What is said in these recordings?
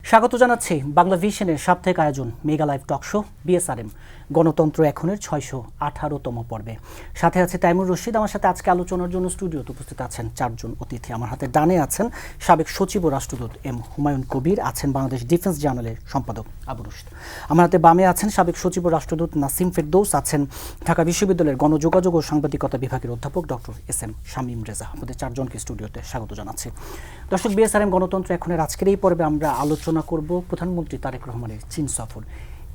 স্বাগত জানাচ্ছি বাংলা ভিশনের সাপ্তাহিক আয়োজন mega live talk show BSRM গণতন্ত্র এখনের 618তম পর্বে। সাথে আছে তাইমুর রশিদ। আমার সাথে আজকে আলোচনার জন্য স্টুডিওতে উপস্থিত আছেন চারজন অতিথি। আমার হাতে ডানে আছেন সাবেক সচিব ও রাষ্ট্রদূত এম হুমায়ুন কবির, আছেন বাংলাদেশ ডিফেন্স জার্নালের সম্পাদক আবু রুশদ। আমার হাতে বামে আছেন সাবেক সচিব ও রাষ্ট্রদূত নাসিম ফেরদৌস, আছেন ঢাকা বিশ্ববিদ্যালয়ের গণযোগাযোগ ও সাংবাদিকতা বিভাগের অধ্যাপক doctor S M Shamim Reza. আমাদের চারজনকে স্টুডিওতে স্বাগত জানাচ্ছি। দর্শক, বিএসআরএম গণতন্ত্র এখনের আজকের এই পর্বে আমরা আলোচনা করব প্রধানমন্ত্রী তারেক রহমানের চীন সফর,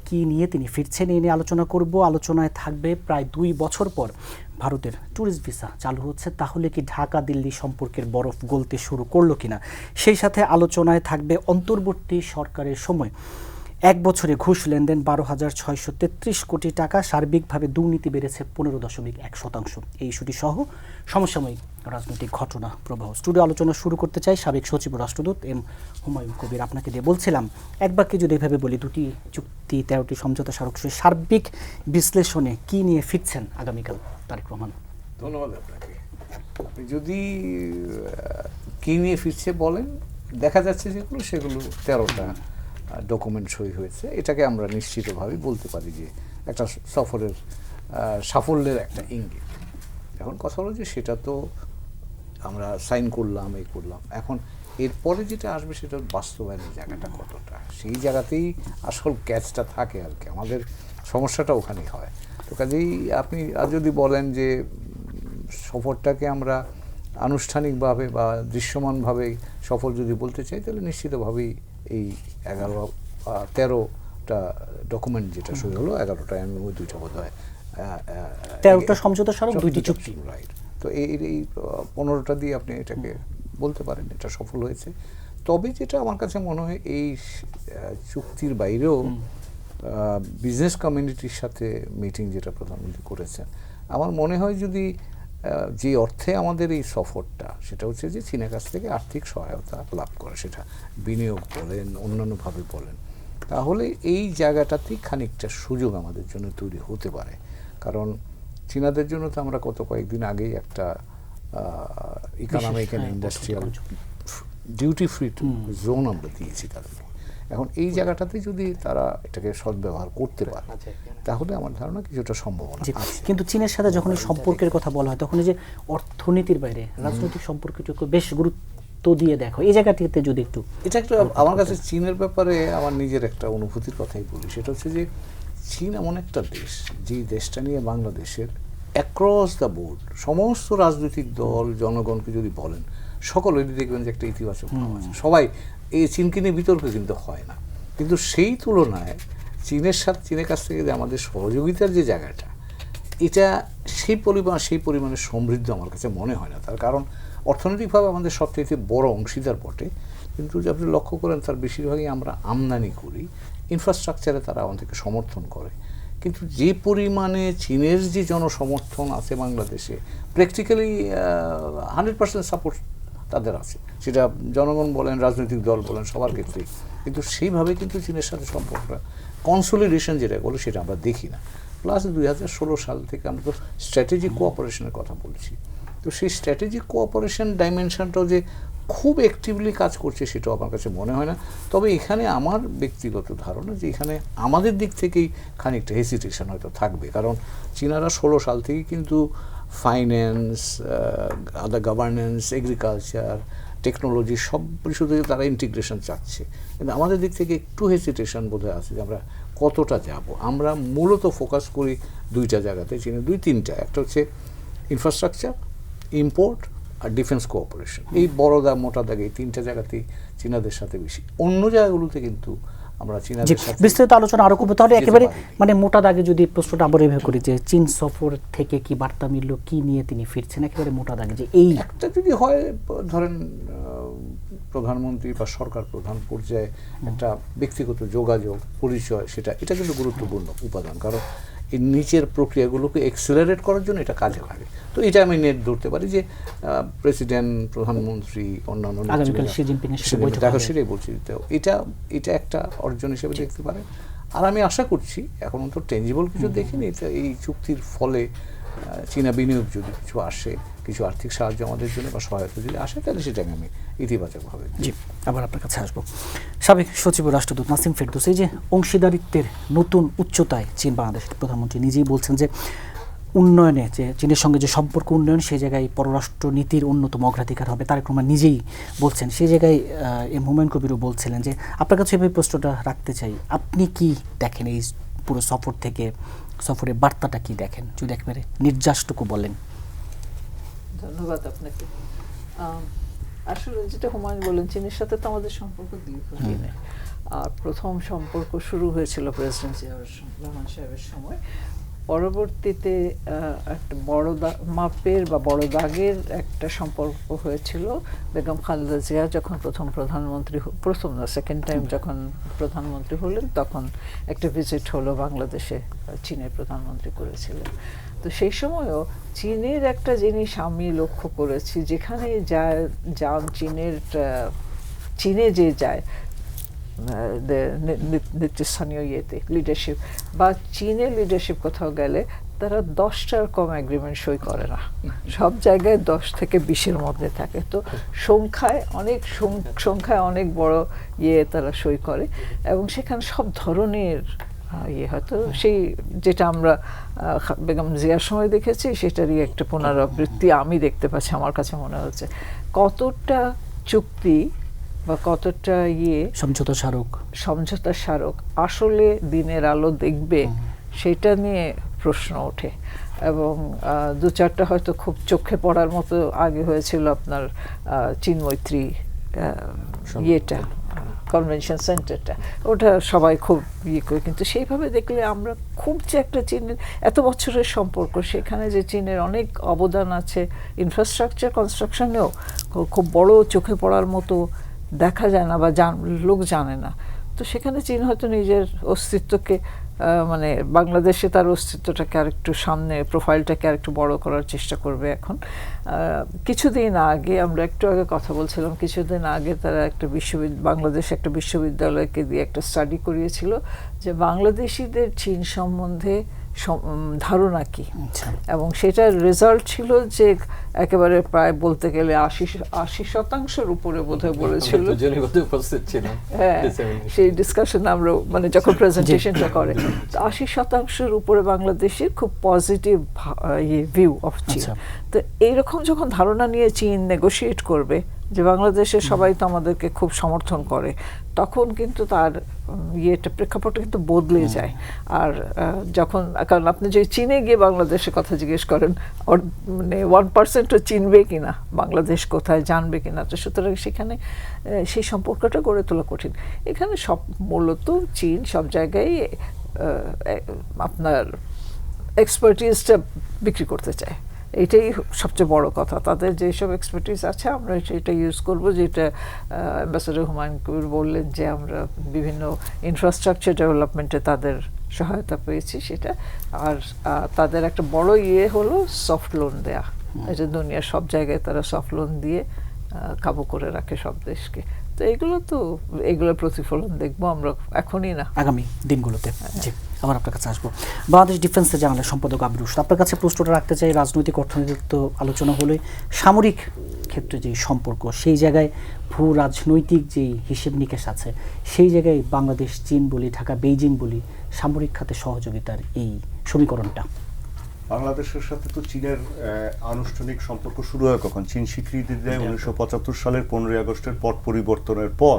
কি নিয়ে তিনি ফিরছেন এই নিয়ে আলোচনা করব। আলোচনায় থাকবে প্রায় 2 বছর পর ভারতের ট্যুরিস্ট ভিসা চালু হচ্ছে, তাহলে কি ঢাকা দিল্লি সম্পর্কের বরফ গলতে শুরু করলো কিনা। সেই সাথে আলোচনায় থাকবে অন্তর্বর্তী সরকারের সময় 1 বছরে ঘুষ লেনদেন 12,633 কোটি টাকা, সার্বিকভাবে দুর্নীতি বেড়েছে 15.1%। এই ইস্যুটি সহ সমসাময়িক রাজনৈতিক ঘটনা প্রবাহ। স্টুডিও আলোচনা শুরু করতে চাই সাবেক সচিব রাষ্ট্রদূত এম হুমায়ুন কবির। আপনাকে দিয়ে বলছিলাম, এক বাক্যে যদি এভাবে বলি, 2টি চুক্তি 13টি সমঝোতা স্মারক সহ সার্বিক বিশ্লেষণে কি নিয়ে ফিরছেন আগামীকাল তারেক রহমান? ধন্যবাদ আপনাকে। আপনি যদি কি নিয়ে ফিরছে বলেন, দেখা যাচ্ছে সেগুলো 13টা ডকুমেন্ট সই হয়েছে। এটাকে আমরা নিশ্চিতভাবে বলতে পারি যে একটা সফরের সাফল্যের একটা ইঙ্গিত। এখন কথা হলো যে সেটা তো আমরা সাইন করলাম, এই করলাম, এখন এরপরে যেটা আসবে সেটা বাস্তবায়নের জায়গাটা কতটা, সেই জায়গাতেই আসল ক্যাচটা থাকে আর কি। আমাদের সমস্যাটা ওখানেই হয়। তো কাজেই আপনি আর যদি বলেন যে সফরটাকে আমরা আনুষ্ঠানিকভাবে বা দৃশ্যমানভাবে সফল যদি বলতে চাই, তাহলে নিশ্চিতভাবেই এই 13টা ডকুমেন্ট যেটা সই হলো, 11টা আমি 2টা বোধ হয় 13টা সমঝোতা স্মারক, 2টি চুক্তি, রাইট। তো এই 15টা দিয়ে আপনি এটাকে বলতে পারেন এটা সফল হয়েছে। তবে যেটা আমার কাছে মনে হয়, এই চুক্তির বাইরেও বিজনেস কমিউনিটির সাথে মিটিং যেটা প্রধানমন্ত্রী করেছেন, আমার মনে হয় যদি যে অর্থে আমাদের এই সফরটা, সেটা হচ্ছে যে চীনের কাছ থেকে আর্থিক সহায়তা লাভ করে, সেটা বিনিয়োগ বলেন অন্যান্যভাবে বলেন, তাহলে এই জায়গাটাতেই খানিকটা সুযোগ আমাদের জন্য তৈরি হতে পারে। কারণ চীনাদের জন্য তো আমরা কয়েকদিন আগেই একটা economic and industrial duty free zone আমরা দিয়েছি তাদেরকে। এখন এই জায়গাটাতে যদি তারা এটাকে সদ্ব্যবহার করতে পারে, তাহলে আমার ধারণা কিছুটা সম্ভাবনা আছে। কিন্তু চীনের সাথে যখন এই সম্পর্কের কথা বলা হয়, তখন এই যে অর্থনীতির বাইরে রাজনৈতিক সম্পর্কটুকু বেশ গুরুত্ব দিয়ে দেখো, এই জায়গাটিতে যদি একটু। এটা একটা আমার কাছে চীনের ব্যাপারে আমার নিজের একটা অনুভূতির কথাই বলি। সেটা হচ্ছে যে চীন এমন একটা দেশ, যে দেশটা নিয়ে বাংলাদেশের অ্যাক্রস দ্য বোর্ড সমস্ত রাজনৈতিক দল জনগণকে যদি বলেন, সকলেরই দেখবেন যে একটা ইতিবাচক ভাব আছে। সবাই এই চীনকে নিয়ে বিতর্ক কিন্তু হয় না। কিন্তু সেই তুলনায় চীনের কাছ থেকে যে আমাদের সহযোগিতার যে জায়গাটা, এটা সেই পরিমাণে সমৃদ্ধ আমার কাছে মনে হয় না। তার কারণ অর্থনৈতিকভাবে আমাদের সবচেয়ে বড় অংশীদার বটে, কিন্তু যে আপনি লক্ষ্য করেন তার বেশিরভাগই আমরা আমদানি করি, ইনফ্রাস্ট্রাকচারে তারা আমাদেরকে সমর্থন করে। কিন্তু যে পরিমাণে চীনের যে জনসমর্থন আছে বাংলাদেশে, প্র্যাকটিক্যালি 100% সাপোর্ট তাদের আছে, সেটা জনগণ বলেন রাজনৈতিক দল বলেন সবার ক্ষেত্রেই। কিন্তু সেইভাবে কিন্তু চীনের সাথে সম্পর্কটা কনসোলিডেশন যেটা বলে সেটা আমরা দেখি না। প্লাস 2016 সাল থেকে আমরা তো স্ট্র্যাটেজিক কোঅপারেশনের কথা বলছি। তো সেই স্ট্র্যাটেজিক কোঅপারেশন ডাইমেনশনটাও যে খুব অ্যাক্টিভলি কাজ করছে সেটাও আমার কাছে মনে হয় না। তবে এখানে আমার ব্যক্তিগত ধারণা যে এখানে আমাদের দিক থেকেই খানিকটা হেসিটেশন হয়তো থাকবে। কারণ চীনারা 16 সাল থেকেই কিন্তু ফাইন্যান্স, আদার গভর্নেন্স, এগ্রিকালচার, টেকনোলজি সব বিষয়ে তারা ইন্টিগ্রেশন চাচ্ছে। কিন্তু আমাদের দিক থেকে একটু হেসিটেশন বোধহয় আছে যে আমরা কতটা যাব। আমরা মূলত ফোকাস করি 2টা জায়গাতে, চীনের 2-3টা। একটা হচ্ছে ইনফ্রাস্ট্রাকচার, ইম্পোর্ট আর ডিফেন্স কোঅপারেশন। এই বড় দাগ মোটা দাগ এই 3টা জায়গাতেই চীনাদের সাথে বেশি। অন্য জায়গাগুলোতে কিন্তু আমরা চীনাদের সাথে বিস্তারিত আলোচনা আরো করবো। তাহলে একেবারে মোটা দাগে যদি প্রশ্নটা আবার এভাবে করি, যে চীন সফর থেকে কি বার্তা মিলল, কি নিয়ে তিনি ফিরছেন, একেবারে মোটা দাগে যে এই একটা যদি হয়, ধরেন প্রধানমন্ত্রী বা সরকার প্রধান পর্যায়ে একটা ব্যক্তিগত যোগাযোগ পরিচয়, এটা কিন্তু গুরুত্বপূর্ণ উপাদান। কারণ এই নিচের প্রক্রিয়াগুলোকে এক্সেলারেট করার জন্য এটা কাজে লাগে। তো এটা আমি নেট ধরতে পারি যে প্রেসিডেন্ট, প্রধানমন্ত্রী, অন্যান্য সেটাই বলছি। তো এটা একটা অর্জন হিসেবে দেখতে পারে। আর আমি আশা করছি, এখন তো টেঞ্জিবল কিছু দেখিনি, এই চুক্তির ফলে চীনা বিনিয়োগ যদি কিছু আসে, কিছু আর্থিক সাহায্য আমাদের জন্য বা সহায়তা যদি আসে, তাহলে সেটাকে আমি ইতিবাচকভাবে। জি, আবার আপনার কাছে আসবো। সাবেক সচিব ও রাষ্ট্রদূত নাসিম ফেরদৌস, এই যে অংশীদারিত্বের নতুন উচ্চতায় চীন বাংলাদেশের প্রধানমন্ত্রী নিজেই বলছেন যে উন্নয়নে, যে চীনের সঙ্গে যে সম্পর্ক উন্নয়ন, সেই জায়গায় পররাষ্ট্র নীতির অন্যতম অগ্রাধিকার হবে, তারেক রহমান নিজেই বলছেন। সেই জায়গায় এম হুমায়ুন কবিরও বলছিলেন যে আপনার কাছে এভাবে প্রশ্নটা রাখতে চাই, আপনি কি দেখেন এই পুরো সফরের বার্তাটা কি দেখেন, যদি একেবারে নির্যাসটুকু বলেন। ধন্যবাদ আপনাকে। আসলে যেটা হুমায়ুন বলেন, চীনের সাথে তো আমাদের সম্পর্ক দীর্ঘদিনের, আর প্রথম সম্পর্ক শুরু হয়েছিল প্রেসিডেন্ট জিয়াউর রহমান সাহেবের সময়। পরবর্তীতে একটা বড় মাপের বা বড় দাগের একটা সম্পর্ক হয়েছিল বেগম খালেদা জিয়া যখন প্রথম না সেকেন্ড টাইম যখন প্রধানমন্ত্রী হলেন, তখন একটা ভিজিট হলো বাংলাদেশে, চীনের প্রধানমন্ত্রী করেছিলেন। তো সেই সময়ও চীনের একটা জিনিস আমি লক্ষ্য করেছি, যেখানে যান চীনে যে যায় নেতৃস্থানীয় লিডারশিপ বা চীনের লিডারশিপ কোথাও গেলে, তারা 10টার কম এগ্রিমেন্ট সই করে না, সব জায়গায় 10 থেকে 20-এর মধ্যে থাকে। তো সংখ্যায় অনেক বড় তারা সই করে, এবং সেখানে সব ধরনের হয়তো সেই যেটা আমরা বেগম জিয়ার সময় দেখেছি, সেটারই একটা পুনরাবৃত্তি আমি দেখতে পাচ্ছি। আমার কাছে মনে হচ্ছে কতটা চুক্তি বা কতটা সমঝোতা স্মারক আসলে দিনের আলো দেখবে, সেটা নিয়ে প্রশ্ন ওঠে। এবং 2-4টা হয়তো খুব চোখে পড়ার মতো আগে হয়েছিল আপনার চীন মৈত্রী কনভেনশন সেন্টারটা, ওটা সবাই খুব করে, কিন্তু সেইভাবে দেখলে আমরা খুব যে একটা চীনের এত বছরের সম্পর্ক, সেখানে যে চীনের অনেক অবদান আছে ইনফ্রাস্ট্রাকচার কনস্ট্রাকশনেও, খুব বড় চোখে পড়ার মতো দেখা যায় না বা লোক জানে না। তো সেখানে চীন হয়তো নিজের অস্তিত্বকে মানে বাংলাদেশে তার অস্তিত্বটাকে আরেকটু সামনে, প্রোফাইলটাকে আরেকটু বড় করার চেষ্টা করবে। এখন কিছুদিন আগে আমরা একটু আগে কথা বলছিলাম, কিছুদিন আগে তারা একটা বাংলাদেশ একটা বিশ্ববিদ্যালয়কে দিয়ে একটা স্টাডি করিয়েছিল যে বাংলাদেশিদের চীন সম্বন্ধে ধারণা কি, এবং সেটার রেজাল্ট ছিল যে একেবারে প্রায় বলতে গেলে 80% উপরে বোধহয় বলেছিল। হ্যাঁ, সেই ডিসকাশন আমরা মানে যখন প্রেজেন্টেশনটা করে, 80% উপরে বাংলাদেশের খুব পজিটিভ ভিউ অফ চীন। তো এইরকম যখন ধারণা নিয়ে চীন নেগোশিয়েট করবে যে বাংলাদেশের সবাই তো আমাদেরকে খুব সমর্থন করে, তখন কিন্তু তার প্রেক্ষাপটটা কিন্তু বদলে যায়। আর যখন, কারণ আপনি যদি চীনে গিয়ে বাংলাদেশের কথা জিজ্ঞেস করেন, মানে 1%ও চিনবে কিনা, বাংলাদেশ কোথায় জানবে কিনা, তো সুতরাং সেখানে সেই সম্পর্কটা গড়ে তোলা কঠিন। এখানে সব মূলত চীন সব জায়গায় আপনার এক্সপার্টিসটা বিক্রি করতে চায়, এইটাই সবচেয়ে বড় কথা। তাদের যেসব এক্সপার্টিস আছে আমরা সেটা ইউজ করব, যেটা অ্যাম্বাসেডর হুমায়ুন কবির বললেন যে আমরা বিভিন্ন ইনফ্রাস্ট্রাকচার ডেভেলপমেন্টে তাদের সহায়তা পেয়েছি সেটা। আর তাদের একটা বড় হলো সফট লোন দেয়া, এটা দুনিয়ার সব জায়গায় তারা সফট লোন দিয়ে কাবু করে রাখে সব দেশকে। তো এগুলোর প্রতিফলন দেখবো আমরা এখনই না, আগামী দিনগুলোতে। জি, আবার আপনার কাছে আসবো। বাংলাদেশ ডিফেন্সের জানালেন সম্পাদক আবির রশিদ, আপনার কাছে প্রশ্নটা রাখতে চাই। রাজনৈতিক অর্থনৈতিক তো আলোচনা হলে, সামরিক ক্ষেত্রে যে সম্পর্ক, সেই জায়গায় ভূ রাজনৈতিক যেই হিসেব নিকেশ আছে, সেই জায়গায় বাংলাদেশ, চীন বলি, ঢাকা বেইজিং বলি, সামরিক খাতে সহযোগিতার এই সমীকরণটা। বাংলাদেশের সাথে তো চীনের আনুষ্ঠানিক সম্পর্ক শুরু হয় কখন? চীন স্বীকৃতি দেয় 1975 সালের 15 আগস্টের পট পরিবর্তনের পর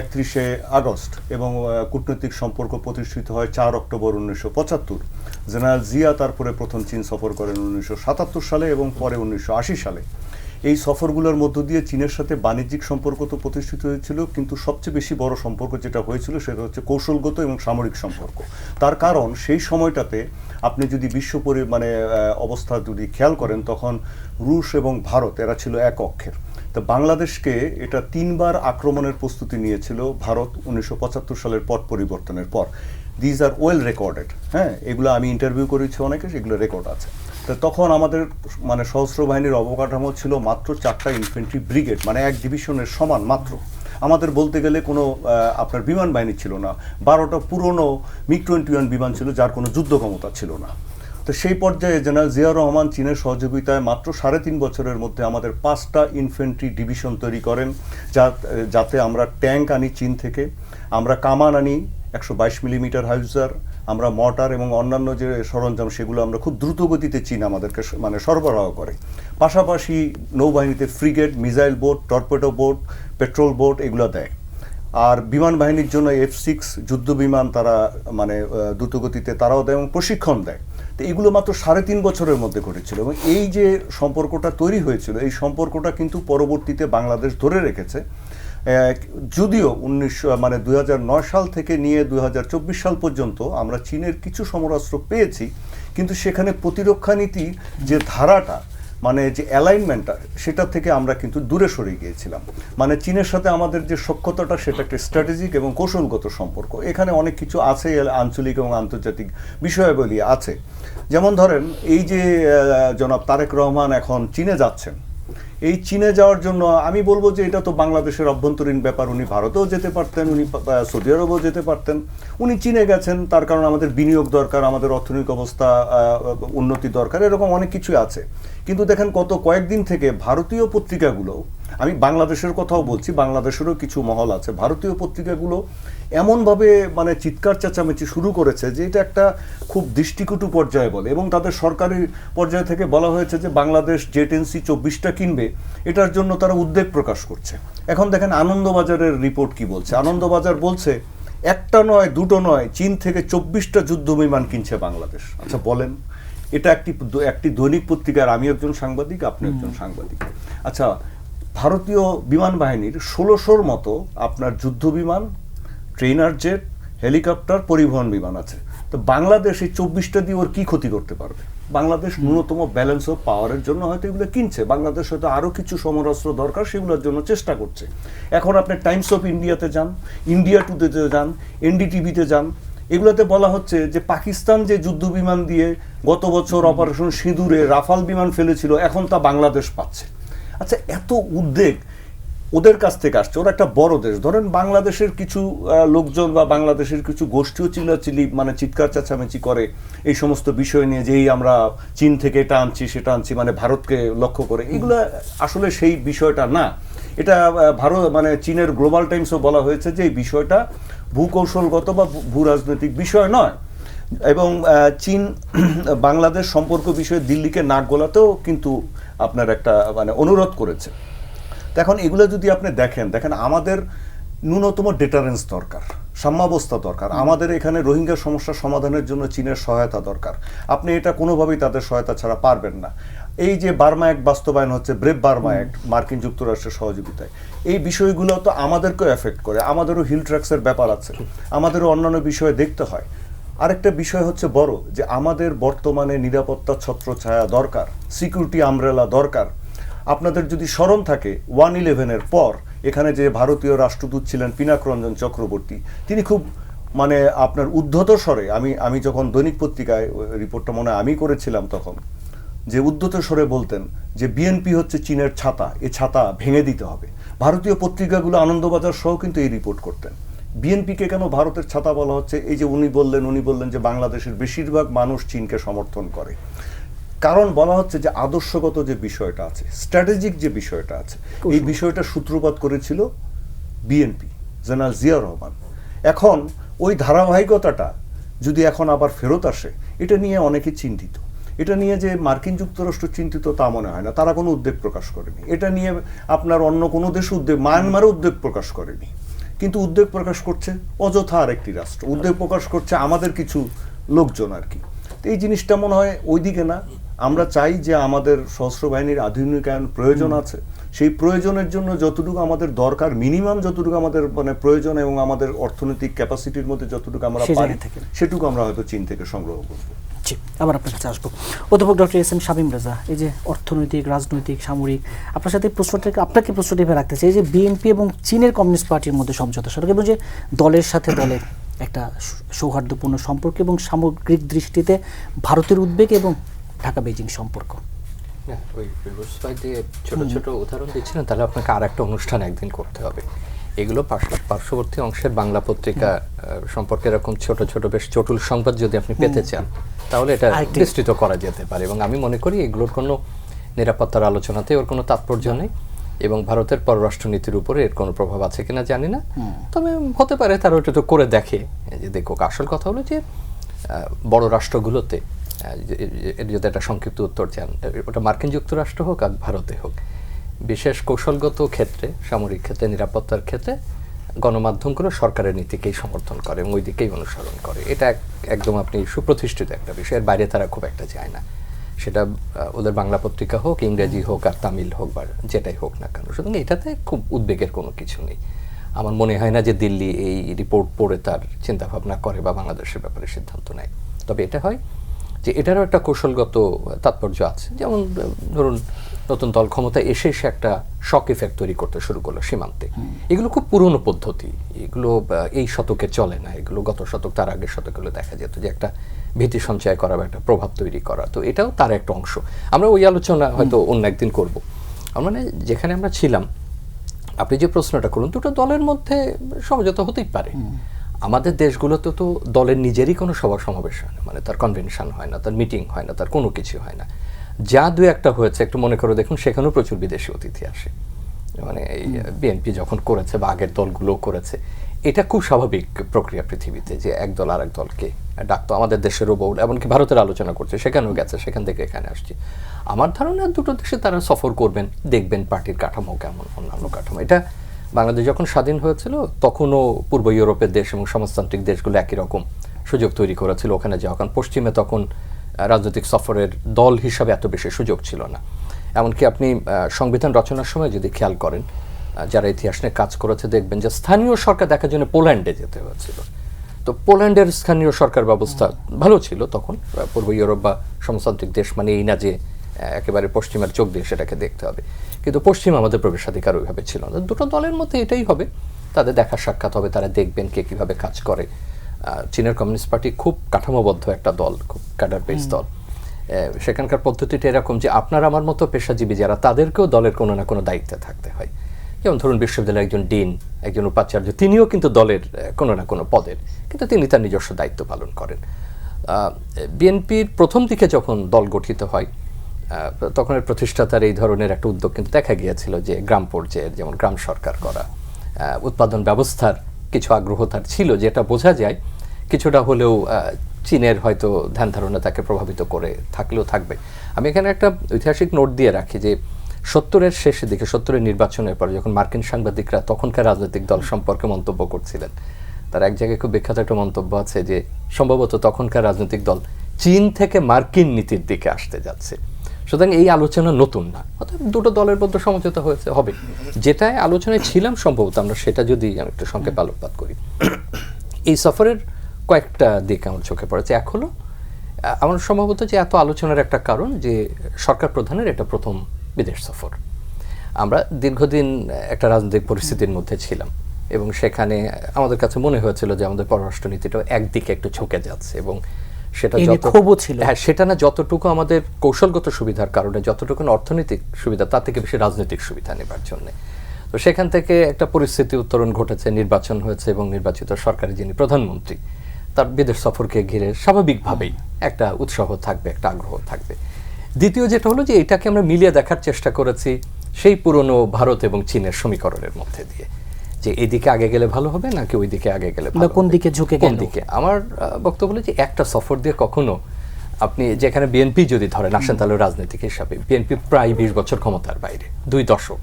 31শে আগস্ট, এবং কূটনৈতিক সম্পর্ক প্রতিষ্ঠিত হয় 4 অক্টোবর 1975। জেনারেল জিয়া তারপরে প্রথম চীন সফর করেন 1977 সালে এবং পরে 1980 সালে। এই সফরগুলোর মধ্য দিয়ে চীনের সাথে বাণিজ্যিক সম্পর্ক তো প্রতিষ্ঠিত হয়েছিল, কিন্তু সবচেয়ে বেশি বড় সম্পর্ক যেটা হয়েছিল সেটা হচ্ছে কৌশলগত এবং সামরিক সম্পর্ক। তার কারণ সেই সময়টাতে আপনি যদি মানে অবস্থা যদি খেয়াল করেন, তখন রুশ এবং ভারত এরা ছিল এক অক্ষের। তো বাংলাদেশকে এটা 3বার আক্রমণের প্রস্তুতি নিয়েছিল ভারত 1975 সালের পট পরিবর্তনের পর। দিজ আর ওয়েল রেকর্ডেড, হ্যাঁ, এগুলো আমি ইন্টারভিউ করেছি অনেকে, সেগুলো রেকর্ড আছে। তো তখন আমাদের মানে সশস্ত্র বাহিনীর অবকাঠামো ছিল মাত্র 4টা ইনফেন্ট্রি ব্রিগেড, মানে 1 ডিভিশনের সমান মাত্র। আমাদের বলতে গেলে কোনো আপনার বিমান বাহিনী ছিল না, 12টা পুরনো মিগ-21 বিমান ছিল যার কোনো যুদ্ধ ক্ষমতা ছিল না। তো সেই পর্যায়ে জেনারেল জিয়াউর রহমান চীনের সহযোগিতায় মাত্র 3.5 বছরের মধ্যে আমাদের 5টা ইনফ্যান্ট্রি ডিভিশন তৈরি করেন, যাতে আমরা ট্যাঙ্ক আনি চীন থেকে, আমরা কামান আনি 122 মিলিমিটার হাউজার, আমরা মর্টার এবং অন্যান্য যে সরঞ্জাম সেগুলো আমরা খুব দ্রুত গতিতে চীন আমাদেরকে মানে সরবরাহ করে। পাশাপাশি নৌবাহিনীতে frigate, missile boat, torpedo boat, petrol boat এগুলো দেয়। আর বিমান বাহিনীর জন্য F6 যুদ্ধ বিমান তারা মানে দ্রুতগতিতে তারাও দেয় এবং প্রশিক্ষণ দেয়। তো এগুলো মাত্র 3.5 বছরের মধ্যে ঘটেছিল এবং এই যে সম্পর্কটা তৈরি হয়েছিল, এই সম্পর্কটা কিন্তু পরবর্তীতে বাংলাদেশ ধরে রেখেছে। যদিও 2009 সাল থেকে নিয়ে 2024 সাল পর্যন্ত আমরা চীনের কিছু সমরাস্ত্র পেয়েছি, কিন্তু সেখানে প্রতিরক্ষা নীতির যে ধারাটা মানে যে অ্যালাইনমেন্টটা সেটা থেকে আমরা কিন্তু দূরে সরে গিয়েছিলাম। মানে চীনের সাথে আমাদের যে সখ্যতাটা সেটা একটা স্ট্র্যাটেজিক এবং কৌশলগত সম্পর্ক। এখানে অনেক কিছু আছে, আঞ্চলিক এবং আন্তর্জাতিক বিষয়াবলী আছে। যেমন ধরেন এই যে জনাব তারেক রহমান এখন চীনে যাচ্ছেন, এই চীনে যাওয়ার জন্য আমি বলবো যে এটা তো বাংলাদেশের অভ্যন্তরীণ ব্যাপার। উনি ভারতেও যেতে পারতেন, উনি সৌদি আরবেও যেতে পারতেন, উনি চীনে গেছেন তার কারণ আমাদের বিনিয়োগ দরকার, আমাদের অর্থনৈতিক অবস্থা উন্নতি দরকার, এরকম অনেক কিছুই আছে। কিন্তু দেখেন গত কয়েকদিন থেকে ভারতীয় পত্রিকাগুলো, আমি বাংলাদেশের কথাও বলছি, বাংলাদেশেরও কিছু মহল আছে, ভারতীয় পত্রিকাগুলো এমনভাবে মানে চিৎকার চেঁচামেচি শুরু করেছে যে এটা একটা খুব দৃষ্টিকটু পর্যায়ে বলে, এবং তাদের সরকারি পর্যায় থেকে বলা হয়েছে যে বাংলাদেশ জেট এনসি 24টা কিনবে, এটার জন্য তারা উদ্বেগ প্রকাশ করছে। এখন দেখেন আনন্দবাজারের রিপোর্ট কি বলছে। আনন্দবাজার বলছে একটা নয়, দুটো নয়, চীন থেকে 24টা যুদ্ধ বিমান কিনছে বাংলাদেশ। আচ্ছা বলেন, এটা একটি দৈনিক পত্রিকার, আমি একজন সাংবাদিক, আপনি একজন সাংবাদিক। আচ্ছা, ভারতীয় বিমান বাহিনীর 1600-র মতো আপনার যুদ্ধ বিমান, ট্রেনার জেট, হেলিকপ্টার, পরিবহন বিমান আছে। তো বাংলাদেশ এই 24টা দিয়ে ওর কি ক্ষতি করতে পারবে? বাংলাদেশ ন্যূনতম ব্যালেন্স অফ পাওয়ারের জন্য হয়তো এগুলো কিনছে, বাংলাদেশ হয়তো আরও কিছু সমরাস্ত্র দরকার, সেগুলোর জন্য চেষ্টা করছে। এখন আপনি টাইমস অফ ইন্ডিয়াতে যান, ইন্ডিয়া টুডেতে যান, এনডিটিভিতে যান, এগুলোতে বলা হচ্ছে যে পাকিস্তান যে যুদ্ধ বিমান দিয়ে গত বছর অপারেশন সিঁদুরে রাফাল বিমান ফেলেছিল, এখন তা বাংলাদেশ পাচ্ছে। আচ্ছা, এত উদ্বেগ ওদের কাছ থেকে আসছে। ওরা একটা বড় দেশ, ধরেন বাংলাদেশের কিছু লোকজন বা বাংলাদেশের কিছু গোষ্ঠীও চিল্লাচিল্লি মানে চিৎকার চেঁচামেচি করে এই সমস্ত বিষয় নিয়ে, যে এই আমরা চীন থেকে এটা আনছি সেটা আনছি, মানে ভারতকে লক্ষ্য করে। এগুলো আসলে সেই বিষয়টা না। এটা ভারত মানে চীনের গ্লোবাল টাইমসও বলা হয়েছে যে এই বিষয়টা ভূকৌশলগত বা ভূ রাজনৈতিক বিষয় নয়। এবং চীন বাংলাদেশ সম্পর্ক বিষয়ে দিল্লিকে নাক গলাতেও কিন্তু আপনার একটা মানে অনুরোধ করেছে। এখন এগুলো যদি আপনি দেখেন আমাদের ন্যূনতম ডেটারেন্স দরকার, সাম্যাবস্থা দরকার। আমাদের এখানে রোহিঙ্গা সমস্যা সমাধানের জন্য চীনের সহায়তা দরকার। আপনি এটা কোনোভাবেই তাদের সহায়তা ছাড়া পারবেন না। এই যে বার্মা অ্যাক্ট বাস্তবায়ন হচ্ছে, ব্রেভ বার্মা অ্যাক্ট মার্কিন যুক্তরাষ্ট্রের সহযোগিতায়, এই বিষয়গুলো তো আমাদেরকেও এফেক্ট করে। আমাদেরও হিল ট্র্যাক্সের ব্যাপার আছে, আমাদেরও অন্যান্য বিষয়ে দেখতে হয়। আরেকটা বিষয় হচ্ছে বড়, যে আমাদের বর্তমানে নিরাপত্তা ছত্রছায়া দরকার, সিকিউরিটি আমব্রেলা দরকার। আপনাদের যদি স্মরণ থাকে 1/11-এর পর এখানে যে ভারতীয় রাষ্ট্রদূত ছিলেন পিনাক রঞ্জন চক্রবর্তী, তিনি খুব মানে আপনার উদ্ধত স্বরে, আমি যখন দৈনিক পত্রিকায় রিপোর্টটা মনে হয় আমি করেছিলাম তখন, যে উদ্ধত স্বরে বলতেন যে বিএনপি হচ্ছে চীনের ছাতা, এ ছাতা ভেঙে দিতে হবে। ভারতীয় পত্রিকাগুলো আনন্দবাজার সহ কিন্তু এই রিপোর্ট করতেন। বিএনপিকে কেন ভারতের ছাতা বলা হচ্ছে? এই যে উনি বললেন যে বাংলাদেশের বেশিরভাগ মানুষ চীনকে সমর্থন করে। কারণ বলা হচ্ছে যে আদর্শগত যে বিষয়টা আছে, স্ট্র্যাটেজিক যে বিষয়টা আছে, এই বিষয়টা সূত্রপাত করেছিল বিএনপি, জেনারেল জিয়াউর রহমান। এখন ওই ধারাবাহিকতাটা যদি এখন আবার ফেরত আসে, এটা নিয়ে অনেকে চিন্তিত। এটা নিয়ে যে মার্কিন যুক্তরাষ্ট্র চিন্তিত তা মনে হয় না, তারা কোনো উদ্বেগ প্রকাশ করেনি। এটা নিয়ে আপনার অন্য কোনো দেশ মায়ানমারও উদ্বেগ প্রকাশ করেনি। কিন্তু উদ্বেগ প্রকাশ করছে অযথা আরেকটি রাষ্ট্র, উদ্বেগ প্রকাশ করছে আমাদের কিছু লোকজন আর কি। তো এই জিনিসটা মনে হয় ওইদিকে না। আমরা চাই যে আমাদের সশস্ত্র বাহিনীর আধুনিকায়ন প্রয়োজন আছে, সেই প্রয়োজনের জন্য যতটুকু আমাদের দরকার, মিনিমাম যতটুকু আমাদের মানে প্রয়োজন এবং আমাদের অর্থনৈতিক ক্যাপাসিটির মধ্যে যতটুকু আমরা পারি সেটুকু আমরা হয়তো চীন থেকে সংগ্রহ করবো। আবার আপনার কাছে আসবো অধ্যাপক doctor S M Shamim Reza. এই যে অর্থনৈতিক, রাজনৈতিক, সামরিক, আপনার সাথে আপনাকে প্রশ্নটি রাখতে চাই, এই যে বিএনপি এবং চীনের কমিউনিস্ট পার্টির মধ্যে সমঝোতা সড়ক এবং যে দলের সাথে দলের একটা সৌহার্দ্যপূর্ণ সম্পর্ক এবং সামগ্রিক দৃষ্টিতে ভারতের উদ্বেগ এবং ঢাকা বেজিং সম্পর্ক। ওই ছোট ছোট উদাহরণ দিচ্ছিলেন, তাহলে আপনাকে আর একটা অনুষ্ঠান একদিন করতে হবে। এগুলো পার্শ্ববর্তী অংশের বাংলা পত্রিকা সম্পর্কে এরকম ছোট ছোট বেশ চটুল সংবাদ যদি আপনি পেতে চান তাহলে এটা বিস্তৃত করা যেতে পারে, এবং আমি মনে করি এগুলোর কোনো নিরাপত্তার আলোচনাতে ওর কোনো তাৎপর্য নেই, এবং ভারতের পররাষ্ট্রনীতির উপরে এর কোনো প্রভাব আছে কিনা জানি না, তবে হতে পারে তারা ওটা তো করে দেখে যে দেখুক। আসল কথা হলো যে বড় রাষ্ট্রগুলোতে এর যদি একটা সংক্ষিপ্ত উত্তর চান, ওটা মার্কিন যুক্তরাষ্ট্র হোক আর ভারতে হোক, বিশেষ কৌশলগত ক্ষেত্রে, সামরিক ক্ষেত্রে, নিরাপত্তার ক্ষেত্রে গণমাধ্যমগুলো সরকারের নীতিকেই সমর্থন করে এবং ওই দিকেই অনুসরণ করে। এটা একদম আপনি সুপ্রতিষ্ঠিত একটা বিষয়, এর বাইরে তারা খুব একটা যায় না। সেটা ওদের বাংলা পত্রিকা হোক, ইংরেজি হোক আর তামিল হোক বা যেটাই হোক না কেন, সুতরাং এটাতে খুব উদ্বেগের কোনো কিছু নেই। আমার মনে হয় না যে দিল্লি এই রিপোর্ট পড়ে তার চিন্তাভাবনা করে বা বাংলাদেশের ব্যাপারে সিদ্ধান্ত নেয়। তবে এটা হয় যে এটারও একটা কৌশলগত তাৎপর্য আছে, যেমন ধরুন নতুন দল ক্ষমতায় এসে সে একটা শক ইফেক্ট তৈরি করতে শুরু করলো সীমান্তে। এগুলো খুব পুরনো পদ্ধতি, এগুলো এই শতকে চলে না, এগুলো গত শতক তার আগের শতকগুলো দেখা যেত যে একটা ভীতি সঞ্চয় করা বা একটা প্রভাব তৈরি করা। তো এটাও তার একটা অংশ। আমরা ওই আলোচনা হয়তো অন্য একদিন করব। মানে যেখানে আমরা ছিলাম, আপনি যে প্রশ্নটা করুন, দুটো দলের মধ্যে সমঝোতা হতেই পারে। আমাদের দেশগুলোতে তো দলের নিজেরই কোনো সভা সমাবেশ হয় না, মানে তার কনভেনশন হয় না, তার মিটিং হয় না, তার কোনো কিছু হয় না। যা দু একটা হয়েছে একটু মনে করে দেখুন, সেখানেও প্রচুর বিদেশি অতিথি আসে। মানে এই বিএনপি যখন করেছে বা আগের দলগুলো করেছে, এটা খুব স্বাভাবিক প্রক্রিয়া পৃথিবীতে যে এক দল আর এক দলকে ডাকতো। আমাদের দেশেরও বহুল, এমনকি ভারতের আলোচনা করছে, সেখানেও গেছে, সেখান থেকে এখানে আসছে। আমার ধারণা দুটো দেশে তারা সফর করবেন, দেখবেন পার্টির কাঠামো কেমন, অন্যান্য কাঠামো। এটা বাংলাদেশ যখন স্বাধীন হয়েছিল তখনও পূর্ব ইউরোপের দেশ এবং সমাজতান্ত্রিক দেশগুলো একই রকম সুযোগ তৈরি করেছিল ওখানে যাওয়া, কারণ পশ্চিমে তখন রাজনৈতিক সফরের দল হিসাবে এত বেশি সুযোগ ছিল না। এমনকি আপনি সংবিধান রচনার সময় যদি খেয়াল করেন, যারা ইতিহাস নিয়ে কাজ করেছে দেখবেন যে স্থানীয় সরকার দেখার জন্য পোল্যান্ডে যেতে হয়েছিল। তো পোল্যান্ডের স্থানীয় সরকার ব্যবস্থা ভালো ছিল তখন। পূর্ব ইউরোপ বা সমাজতান্ত্রিক দেশ মানে এই না যে একেবারে পশ্চিমের চোখ দিয়ে সেটাকে দেখতে হবে, কিন্তু পশ্চিম আমাদের প্রবেশাধিকার ওইভাবে ছিল না। দুটো দলের মধ্যে এটাই হবে, তাদের দেখা সাক্ষাৎ হবে, তারা দেখবেন কে কীভাবে কাজ করে। চীনের কমিউনিস্ট পার্টি খুব কাঠামোবদ্ধ একটা দল, খুব ক্যাডার বেস দল। সেখানকার পদ্ধতিটা এরকম যে আপনার আমার মতো পেশাজীবী যারা, তাদেরকেও দলের কোনো না কোনো দায়িত্বে থাকতে হয়। যেমন ধরুন বিশ্ববিদ্যালয়ের একজন ডিন, একজন উপাচার্য, তিনিও কিন্তু দলের কোনো না কোনো পদের, কিন্তু তিনি তার নিজস্ব দায়িত্ব পালন করেন। বিএনপির প্রথম দিকে যখন দল গঠিত হয়, তখন এর প্রতিষ্ঠাতার এই ধরনের একটা উদ্যোগ কিন্তু দেখা গিয়েছিল যে গ্রাম পর্যায়ের, যেমন গ্রাম সরকার করা, উৎপাদন ব্যবস্থার কিছু আগ্রহ তার ছিল, যেটা বোঝা যায় কিছুটা হলেও চীনের হয়তো ধ্যান ধারণা তাকে প্রভাবিত করে থাকলেও থাকবে। আমি এখানে একটা ঐতিহাসিক নোট দিয়ে রাখি যে 70-এর শেষের দিকে, 70-এর নির্বাচনের পরে যখন মার্কিন সাংবাদিকরা তখনকার রাজনৈতিক দল সম্পর্কে মন্তব্য করছিলেন, তার এক জায়গায় খুব বিখ্যাত একটা মন্তব্য আছে যে সম্ভবত তখনকার রাজনৈতিক দল চীন থেকে মার্কিন নীতির দিকে আসতে যাচ্ছে। সুতরাং এই আলোচনা নতুন না, অর্থাৎ দুটো দলের মধ্যে সমঝোতা হয়েছে হবে। যেটায় আলোচনায় ছিলাম সম্ভবত আমরা সেটা যদি আমি একটু সংক্ষেপে আলোকপাত করি, এই সফরের কয়েকটা দিক আমার চোখে পড়েছে। এক হলো আমার সম্ভবত যে এত আলোচনার একটা কারণ যে সরকার প্রধানের এটা প্রথম বিদেশ সফর। আমরা দীর্ঘদিন একটা রাজনৈতিক পরিস্থিতির মধ্যে ছিলাম এবং সেখানে আমাদের কাছে মনে হয়েছিল যে আমাদের পররাষ্ট্রনীতিটাও একদিকে একটু ঝুঁকে যাচ্ছে, এবং সেটা সেটা না যতটুকু আমাদের কৌশলগত সুবিধার কারণে, যতটুকু অর্থনৈতিক সুবিধা, তার থেকে বেশি রাজনৈতিক সুবিধা নেবার জন্য। তো সেখান থেকে একটা পরিস্থিতি উত্তরণ ঘটেছে, নির্বাচন হয়েছে এবং নির্বাচিত সরকারের যিনি প্রধানমন্ত্রী, তার বিদেশ সফরকে ঘিরে স্বাভাবিকভাবেই একটা উৎসাহ থাকবে, একটা আগ্রহ থাকবে। দ্বিতীয় যেটা হলো যে এটাকে আমরা মিলিয়ে দেখার চেষ্টা করেছি সেই পুরনো ভারত এবং চীনের সমীকরণের মধ্যে দিয়ে, যে এইদিকে আগে গেলে ভালো হবে নাকি ওই দিকে আগে গেলে ভালো, কোন দিকে ঝুঁকে কোন দিকে। আমার বক্তব্য হলো যে একটা সফর দিয়ে কখনো আপনি যেখানে বিএনপি যদি ধরেন আসেন, তাহলে রাজনৈতিক হিসাবে বিএনপি প্রায় 20 বছর ক্ষমতার বাইরে, 2 দশক।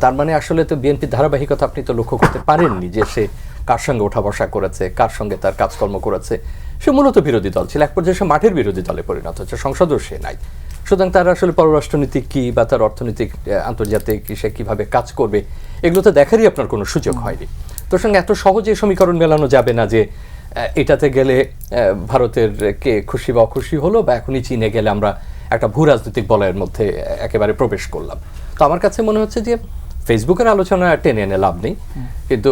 তার মানে আসলে তো বিএনপির ধারাবাহিকতা আপনি তো লক্ষ্য করতে পারেননি যে সে কার সঙ্গে ওঠা বসা করেছে, কার সঙ্গে তার কাজকর্ম করেছে। সে মূলত বিরোধী দল ছিল, এক পর্যায়ে সে মাঠের বিরোধী দলে পরিণত হচ্ছে, সংসদও সে নাই। সুতরাং তার আসলে পররাষ্ট্রনীতি কী বা তার অর্থনৈতিক আন্তর্জাতিক সে কীভাবে কাজ করবে, এগুলো তো দেখারই আপনার কোনো সুযোগ হয়নি। তোর সঙ্গে এত সহজে সমীকরণ মেলানো যাবে না যে এটাতে গেলে ভারতের কে খুশি বা অখুশি হলো, বা এখনই চীনে গেলে আমরা একটা ভূ রাজনৈতিক বলয়ের মধ্যে একেবারে প্রবেশ করলাম। তো আমার কাছে মনে হচ্ছে যে ফেসবুকের আলোচনা টেনে এনে লাভ নেই, কিন্তু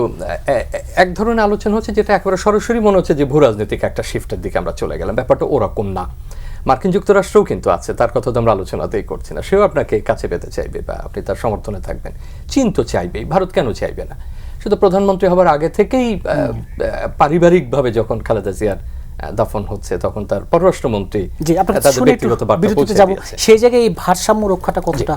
এক ধরনের আলোচনা হচ্ছে যেটা একেবারে সরাসরি মনে হচ্ছে যে ভূ রাজনৈতিক একটা শিফটের দিকে আমরা চলে গেলাম। ব্যাপারটা ওরকম না। মার্কিন যুক্তরাষ্ট্রও কিন্তু আছে, তার কথা তো আমরা আলোচনাতেই করছি না, সেও আপনাকে কাছে পেতে চাইবে বা আপনি তার সমর্থনে থাকবেন। চীন তো চাইবেই, ভারত কেন চাইবে না? শুধু প্রধানমন্ত্রী হবার আগে থেকেই পারিবারিকভাবে যখন খালেদা জিয়ার দাফন হচ্ছে তখন তার পররাষ্ট্রমন্ত্রী জি, আপনার তাদের শুনে একটু ব্যক্তিগত বার্তা বিরতিতে পৌঁছে যাব। দিয়েছে। সেই জায়গায় এই ভারসাম্য রক্ষাটা কতটা